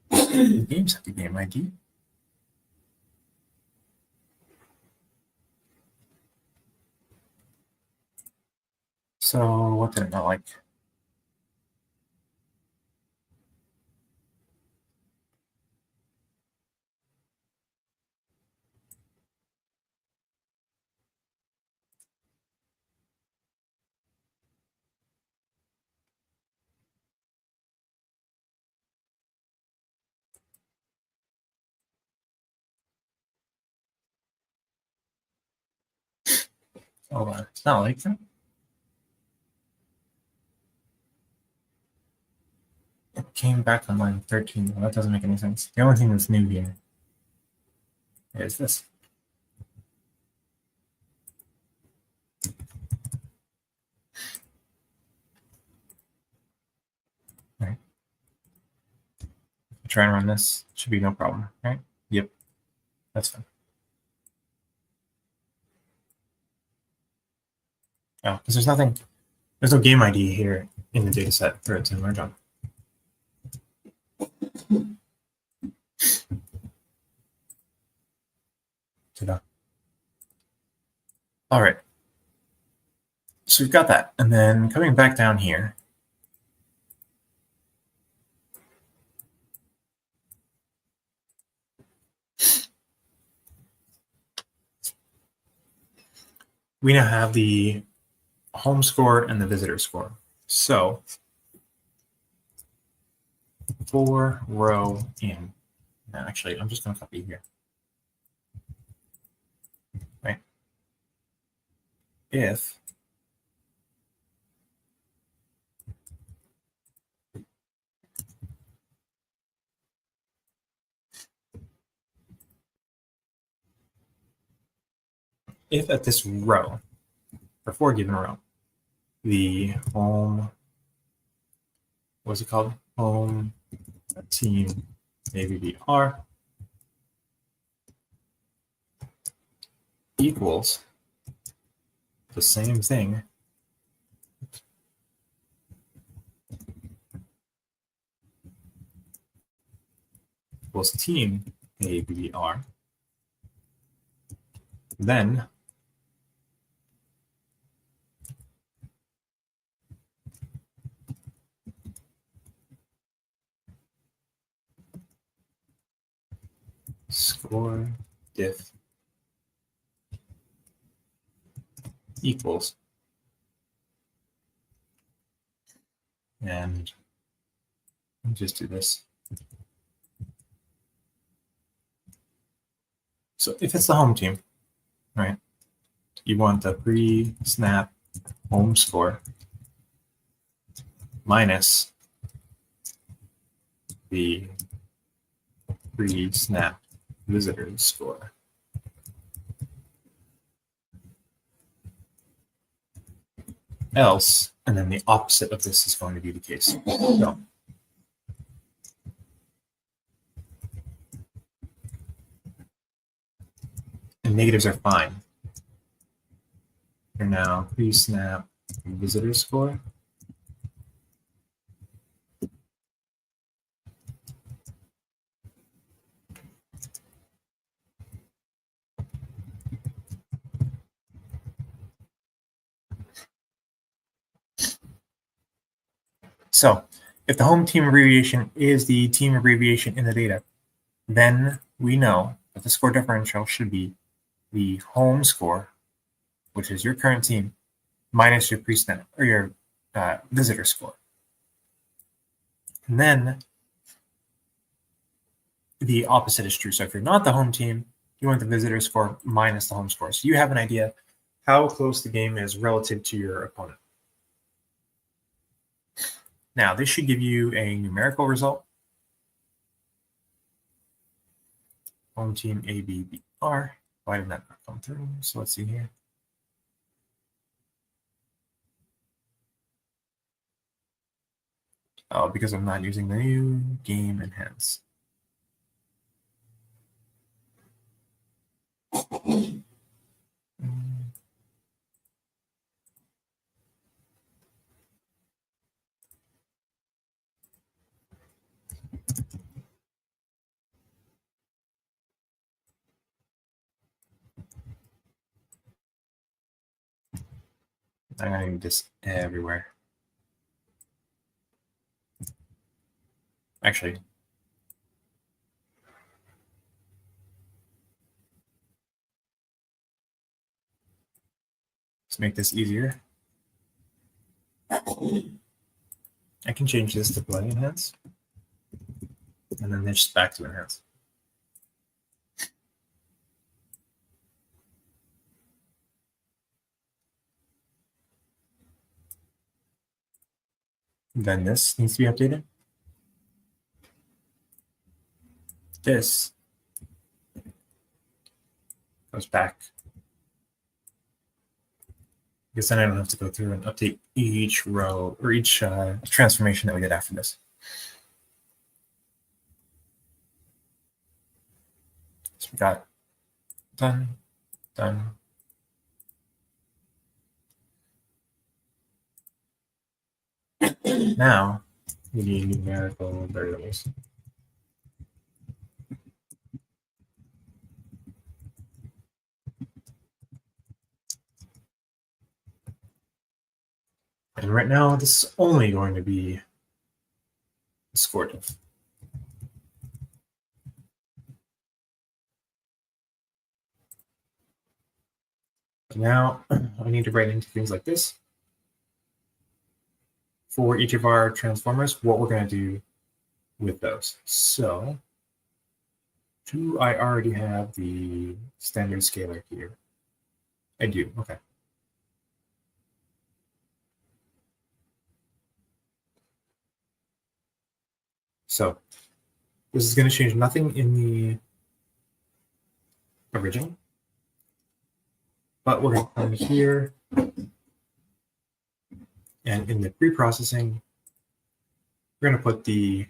The games have the game ID. So what did it not like? Hold on, it's not like that. It came back on line 13. Well, that doesn't make any sense. The only thing that's new here is this. All right. Try and run this. Should be no problem, right? Yep, that's fine. Oh, because there's no game ID here in the data set for it to merge on. Ta-da. All right. So we've got that. And then coming back down here, we now have the home score and the visitor score. So for row in, actually, I'm just going to copy here. Right? If if at this row, or for a given row, the home, what's it called? Home team AVBR equals the same thing equals team AVBR, then score diff equals, and let me just do this. So if it's the home team, right, you want the pre-snap home score minus the pre-snap visitor score. Else, and then the opposite of this is going to be the case. So, and negatives are fine. You're now pre-snap visitor score So if the home team abbreviation is the team abbreviation in the data, then we know that the score differential should be the home score, which is your current team, minus your pre-snap or your visitor score. And then the opposite is true. So if you're not the home team, you want the visitor score minus the home score. So you have an idea how close the game is relative to your opponent. Now, this should give you a numerical result. Home team ABBR. Why did that not come through? So let's see here. Oh, because I'm not using the new game enhance. I'm going to need this everywhere. Actually, let's make this easier. I can change this to play enhance, and then just back to enhance. Then this needs to be updated. This goes back, because then I don't have to go through and update each row or each transformation that we did after this. So we got done, done. Now we need numerical variables. And right now, this is only going to be the score diff. Now I need to write into things like this. For each of our transformers, what we're going to do with those. So do I already have the standard scalar here? I do, okay. So this is going to change nothing in the original. But we're going to come here, and in the pre-processing, we're going to put the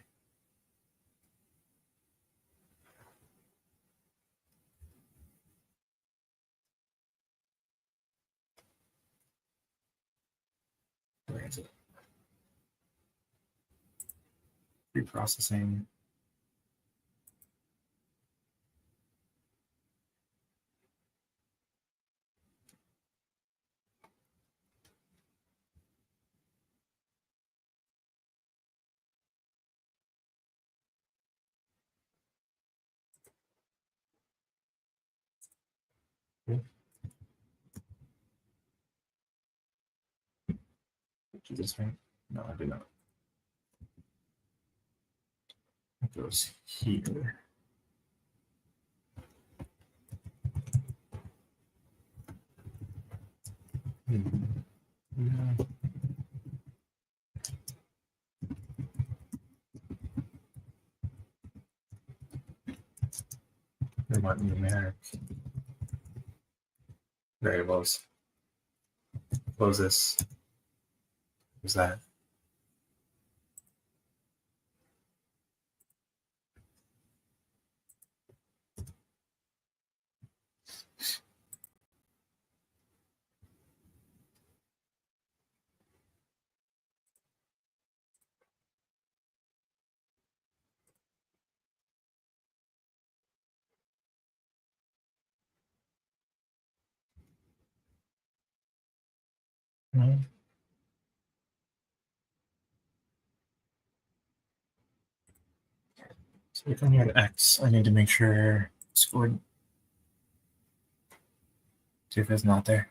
pre-processing. Okay. Do this right? No, I did not. It goes here. Yeah. We want numeric variables. Close this. What's that? So we come here to X. I need to make sure scored. See if it's not there.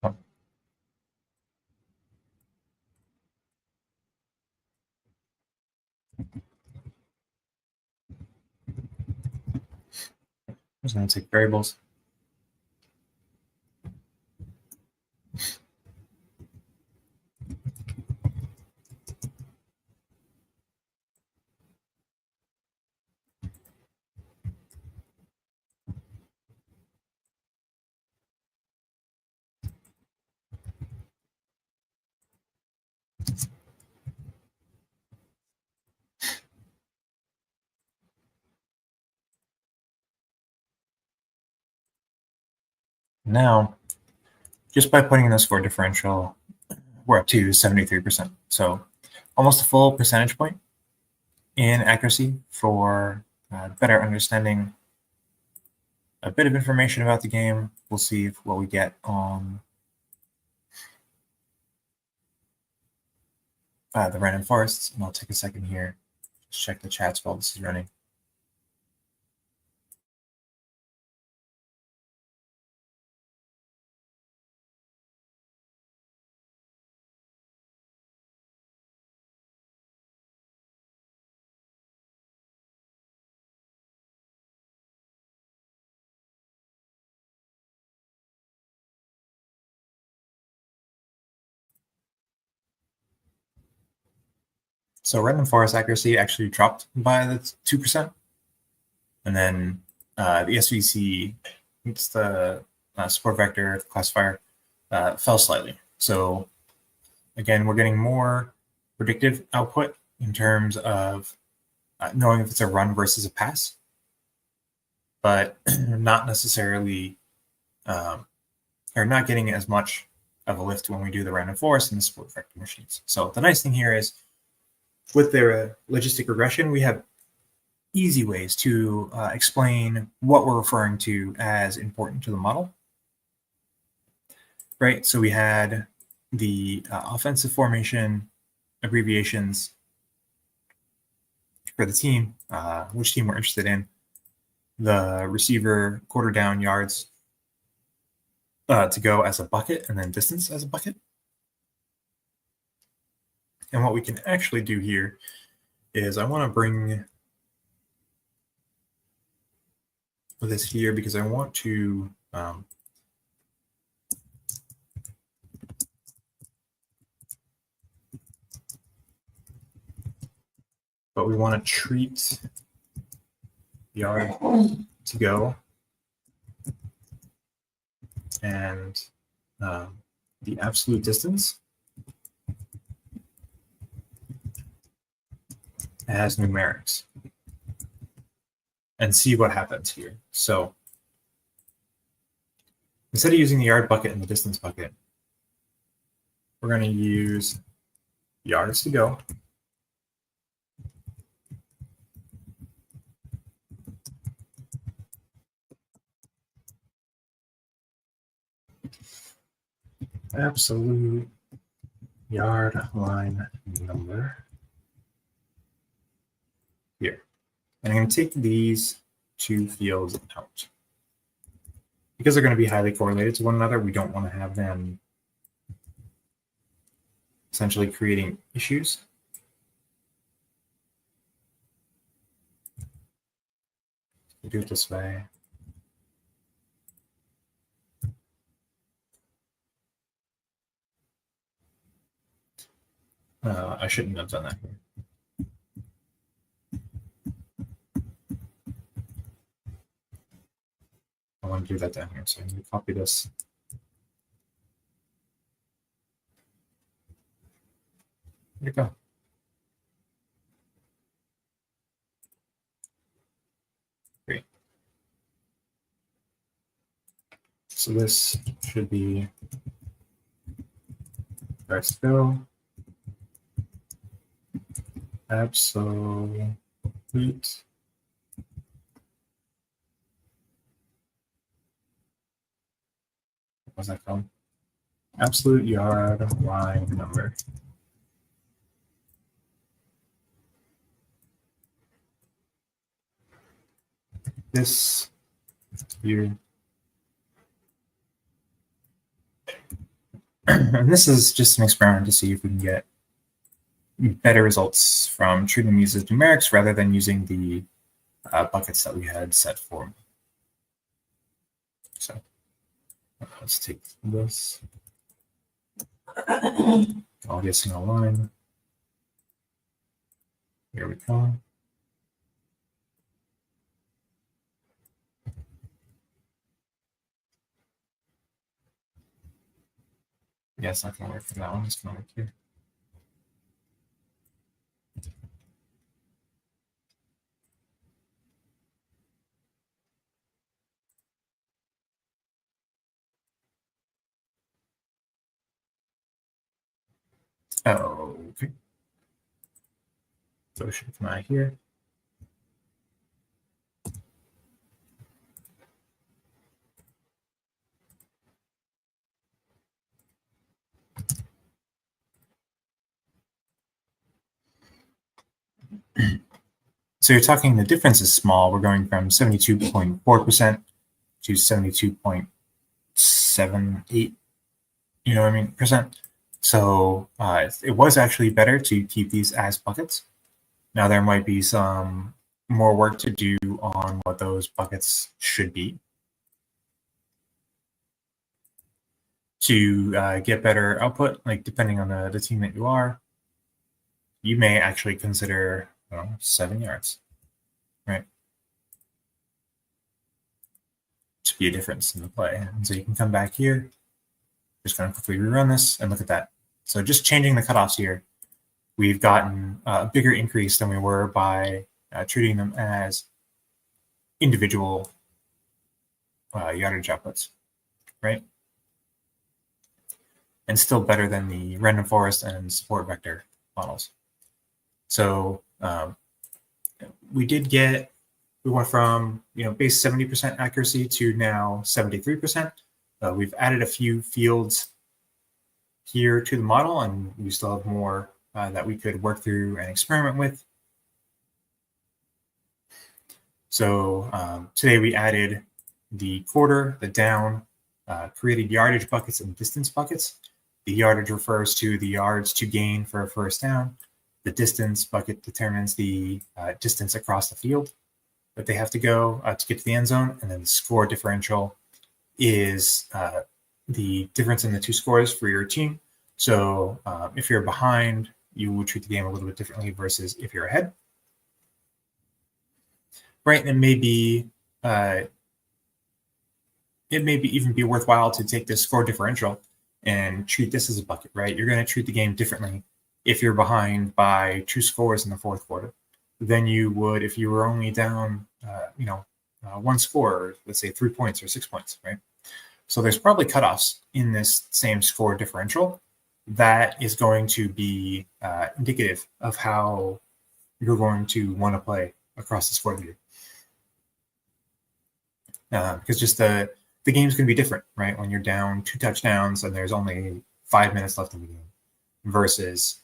Oh. I'm just going to take variables. Now, just by putting in the score differential, we're up to 73%. So almost a full percentage point in accuracy for better understanding a bit of information about the game. We'll see what we get on the random forests. And I'll take a second here, just check the chats while this is running. So random forest accuracy actually dropped by the 2%. And then the SVC, it's the support vector classifier, fell slightly. So again, we're getting more predictive output in terms of knowing if it's a run versus a pass, but not necessarily, or not getting as much of a lift when we do the random forest and the split vector machines. So the nice thing here is with the logistic regression, we have easy ways to explain what we're referring to as important to the model. Right, so we had the offensive formation abbreviations for the team, which team we're interested in, the receiver quarter down yards to go as a bucket, and then distance as a bucket. And what we can actually do here is I want to bring this here because I want to but we want to treat yard to go and the absolute distance as numerics and see what happens here. So instead of using the yard bucket and the distance bucket, we're going to use yards to go absolute yard line number here. And I'm going to take these two fields out. Because they're going to be highly correlated to one another, we don't want to have them essentially creating issues. We do it this way. I shouldn't have done that here. I want to do that down here, so I'm going to copy this. There you go. Great. So this should be first go. Absolute. What was that called? Absolute yard line number. This here. And this is just an experiment to see if we can get better results from treating these as numerics rather than using the buckets that we had set for them. So let's take this. I'll get a single line. Here we go. Yeah, it's not going to work for that one. It's going to work here. Oh, okay. So it should come out here. So you're talking the difference is small. We're going from 72.4% to 72.78, you know what I mean, percent. So it was actually better to keep these as buckets. Now there might be some more work to do on what those buckets should be to get better output. Like depending on the team that you are, you may actually consider 7 yards, right? To be a difference in the play. And so you can come back here, just kind of quickly rerun this and look at that. So just changing the cutoffs here, we've gotten a bigger increase than we were by treating them as individual yardage outputs, right? And still better than the random forest and support vector models. So we went from base 70% accuracy to now 73%. We've added a few fields here to the model, and we still have more that we could work through and experiment with. So today we added the quarter, the down, created yardage buckets and distance buckets. The yardage refers to the yards to gain for a first down. The distance bucket determines the distance across the field that they have to go to get to the end zone. And then the score differential is the difference in the two scores for your team. So if you're behind, you will treat the game a little bit differently versus if you're ahead. Right, and it may even be worthwhile to take this score differential and treat this as a bucket, right? You're going to treat the game differently if you're behind by 2 scores in the fourth quarter than you would if you were only down, 1 score, let's say 3 points or 6 points, right? So there's probably cutoffs in this same score differential that is going to be indicative of how you're going to want to play across the score view. Because just the game's going to be different, right? When you're down 2 touchdowns and there's only 5 minutes left in the game versus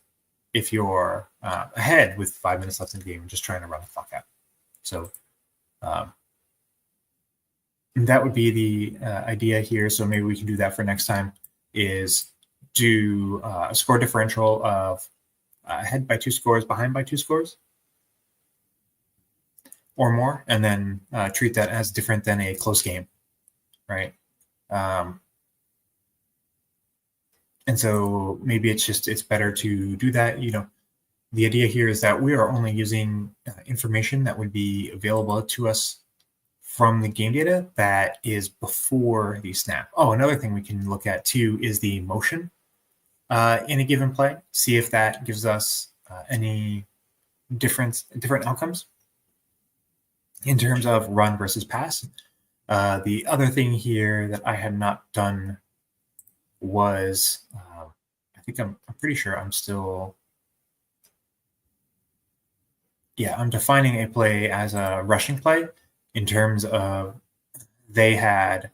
if you're ahead with 5 minutes left in the game and just trying to run the fuck out. So that would be the idea here. So maybe we can do that for next time, is do a score differential of ahead by 2 scores, behind by 2 scores or more, and then treat that as different than a close game, right? And so maybe it's better to do that. The idea here is that we are only using information that would be available to us from the game data that is before the snap. Oh, another thing we can look at too is the motion in a given play. See if that gives us any different outcomes in terms of run versus pass. The other thing here that I had not done was, I'm pretty sure I'm still, I'm defining a play as a rushing play in terms of they had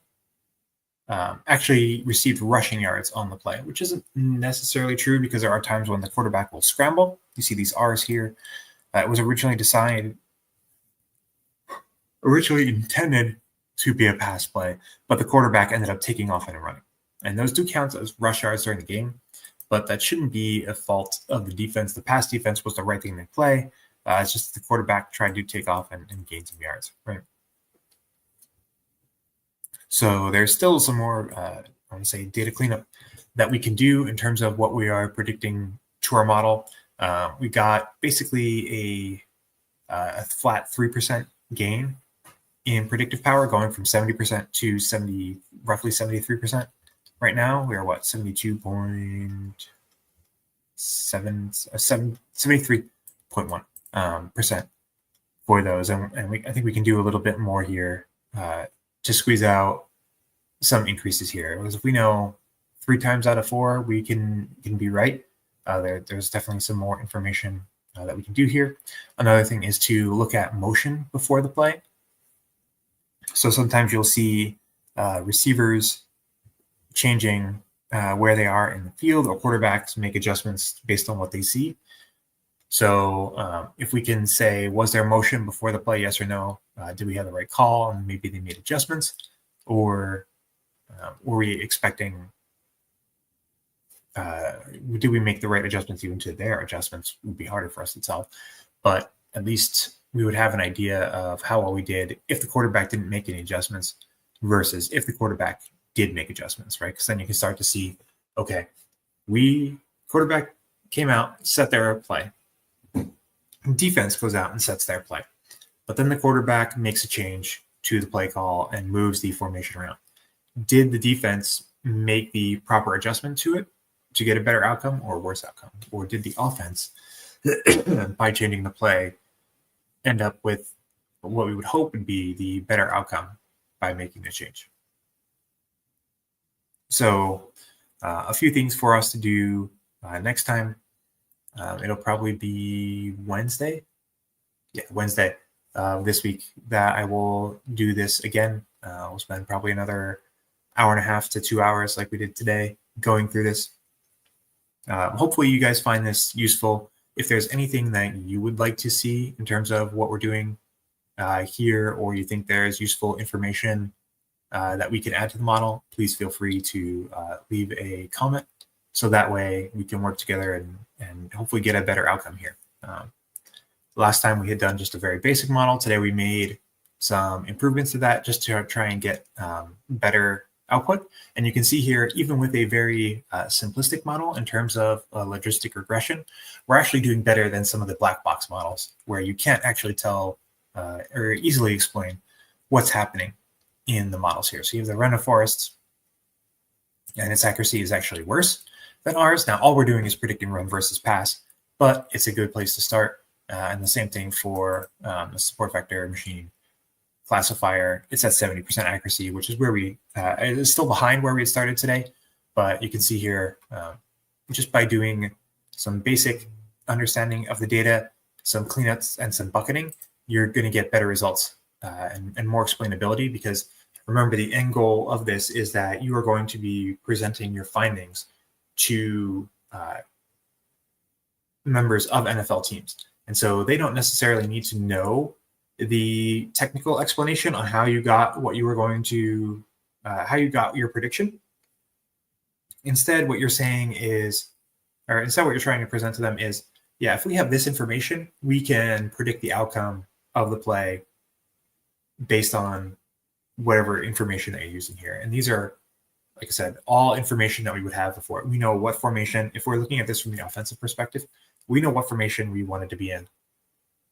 actually received rushing yards on the play, which isn't necessarily true because there are times when the quarterback will scramble. You see these R's here. It was originally intended to be a pass play, but the quarterback ended up taking off and running. And those do count as rush yards during the game, but that shouldn't be a fault of the defense. The pass defense was the right thing to play. It's just the quarterback tried to take off and gain some yards, right? So there's still some more, data cleanup that we can do in terms of what we are predicting to our model. We got basically a flat 3% gain in predictive power, going from 70% to roughly 73%. Right now, we are 73.1% for those, and I think we can do a little bit more here to squeeze out some increases here. Because if we know 3 times out of 4 we can be right, there's definitely some more information that we can do here. Another thing is to look at motion before the play. So sometimes you'll see receivers changing where they are in the field, or quarterbacks make adjustments based on what they see. So if we can say, was there motion before the play, yes or no? Did we have the right call and maybe they made adjustments? Or were we expecting, did we make the right adjustments even to their adjustments? Would be harder for us to tell. But at least we would have an idea of how well we did if the quarterback didn't make any adjustments versus if the quarterback did make adjustments, right? Because then you can start to see, okay, quarterback came out, set their play. Defense goes out and sets their play. But then the quarterback makes a change to the play call and moves the formation around. Did the defense make the proper adjustment to it to get a better outcome or worse outcome? Or did the offense, by changing the play, end up with what we would hope would be the better outcome by making the change. So a few things for us to do next time. It'll probably be Wednesday. Yeah, Wednesday this week that I will do this again. We'll spend probably another hour and a half to 2 hours like we did today going through this. Hopefully you guys find this useful. If there's anything that you would like to see in terms of what we're doing here, or you think there's useful information that we can add to the model, please feel free to leave a comment, so that way we can work together and hopefully get a better outcome here. Last time we had done just a very basic model. Today we made some improvements to that just to try and get better output. And you can see here, even with a very simplistic model in terms of logistic regression, we're actually doing better than some of the black box models where you can't actually tell or easily explain what's happening in the models here. So you have the random forests, and its accuracy is actually worse than ours. Now, all we're doing is predicting run versus pass, but it's a good place to start. And the same thing for the support vector machine classifier. It's at 70% accuracy, which is where we, it's still behind where we had started today. But you can see here, just by doing some basic understanding of the data, some cleanups and some bucketing, you're going to get better results and more explainability, because remember, the end goal of this is that you are going to be presenting your findings to members of NFL teams. And so they don't necessarily need to know the technical explanation on how you got what you were going to, how you got your prediction. Instead, what you're saying is, or instead what you're trying to present to them is, yeah, if we have this information, we can predict the outcome of the play based on whatever information that you're using here. And these are, like I said, all information that we would have before. We know what formation, if we're looking at this from the offensive perspective, we know what formation we wanted to be in.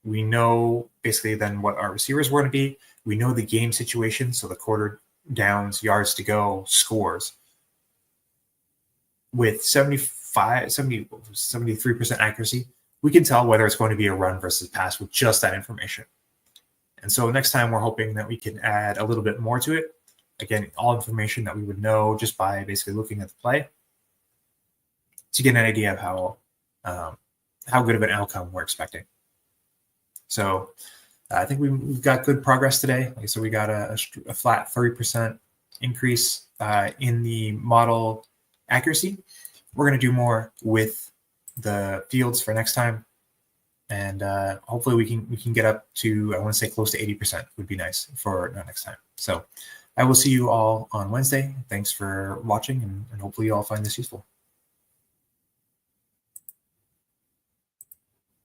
We know basically then what our receivers were going to be. We know the game situation, so the quarter downs, yards to go, scores. With 73% accuracy, we can tell whether it's going to be a run versus pass with just that information. And so next time we're hoping that we can add a little bit more to it. Again, all information that we would know just by basically looking at the play to get an idea of how good of an outcome we're expecting. So I think we've got good progress today. Like I said, we got a flat 30% increase in the model accuracy. We're going to do more with the fields for next time. And hopefully we can get up to, I want to say close to 80% would be nice for next time. So I will see you all on Wednesday. Thanks for watching, and hopefully you all find this useful.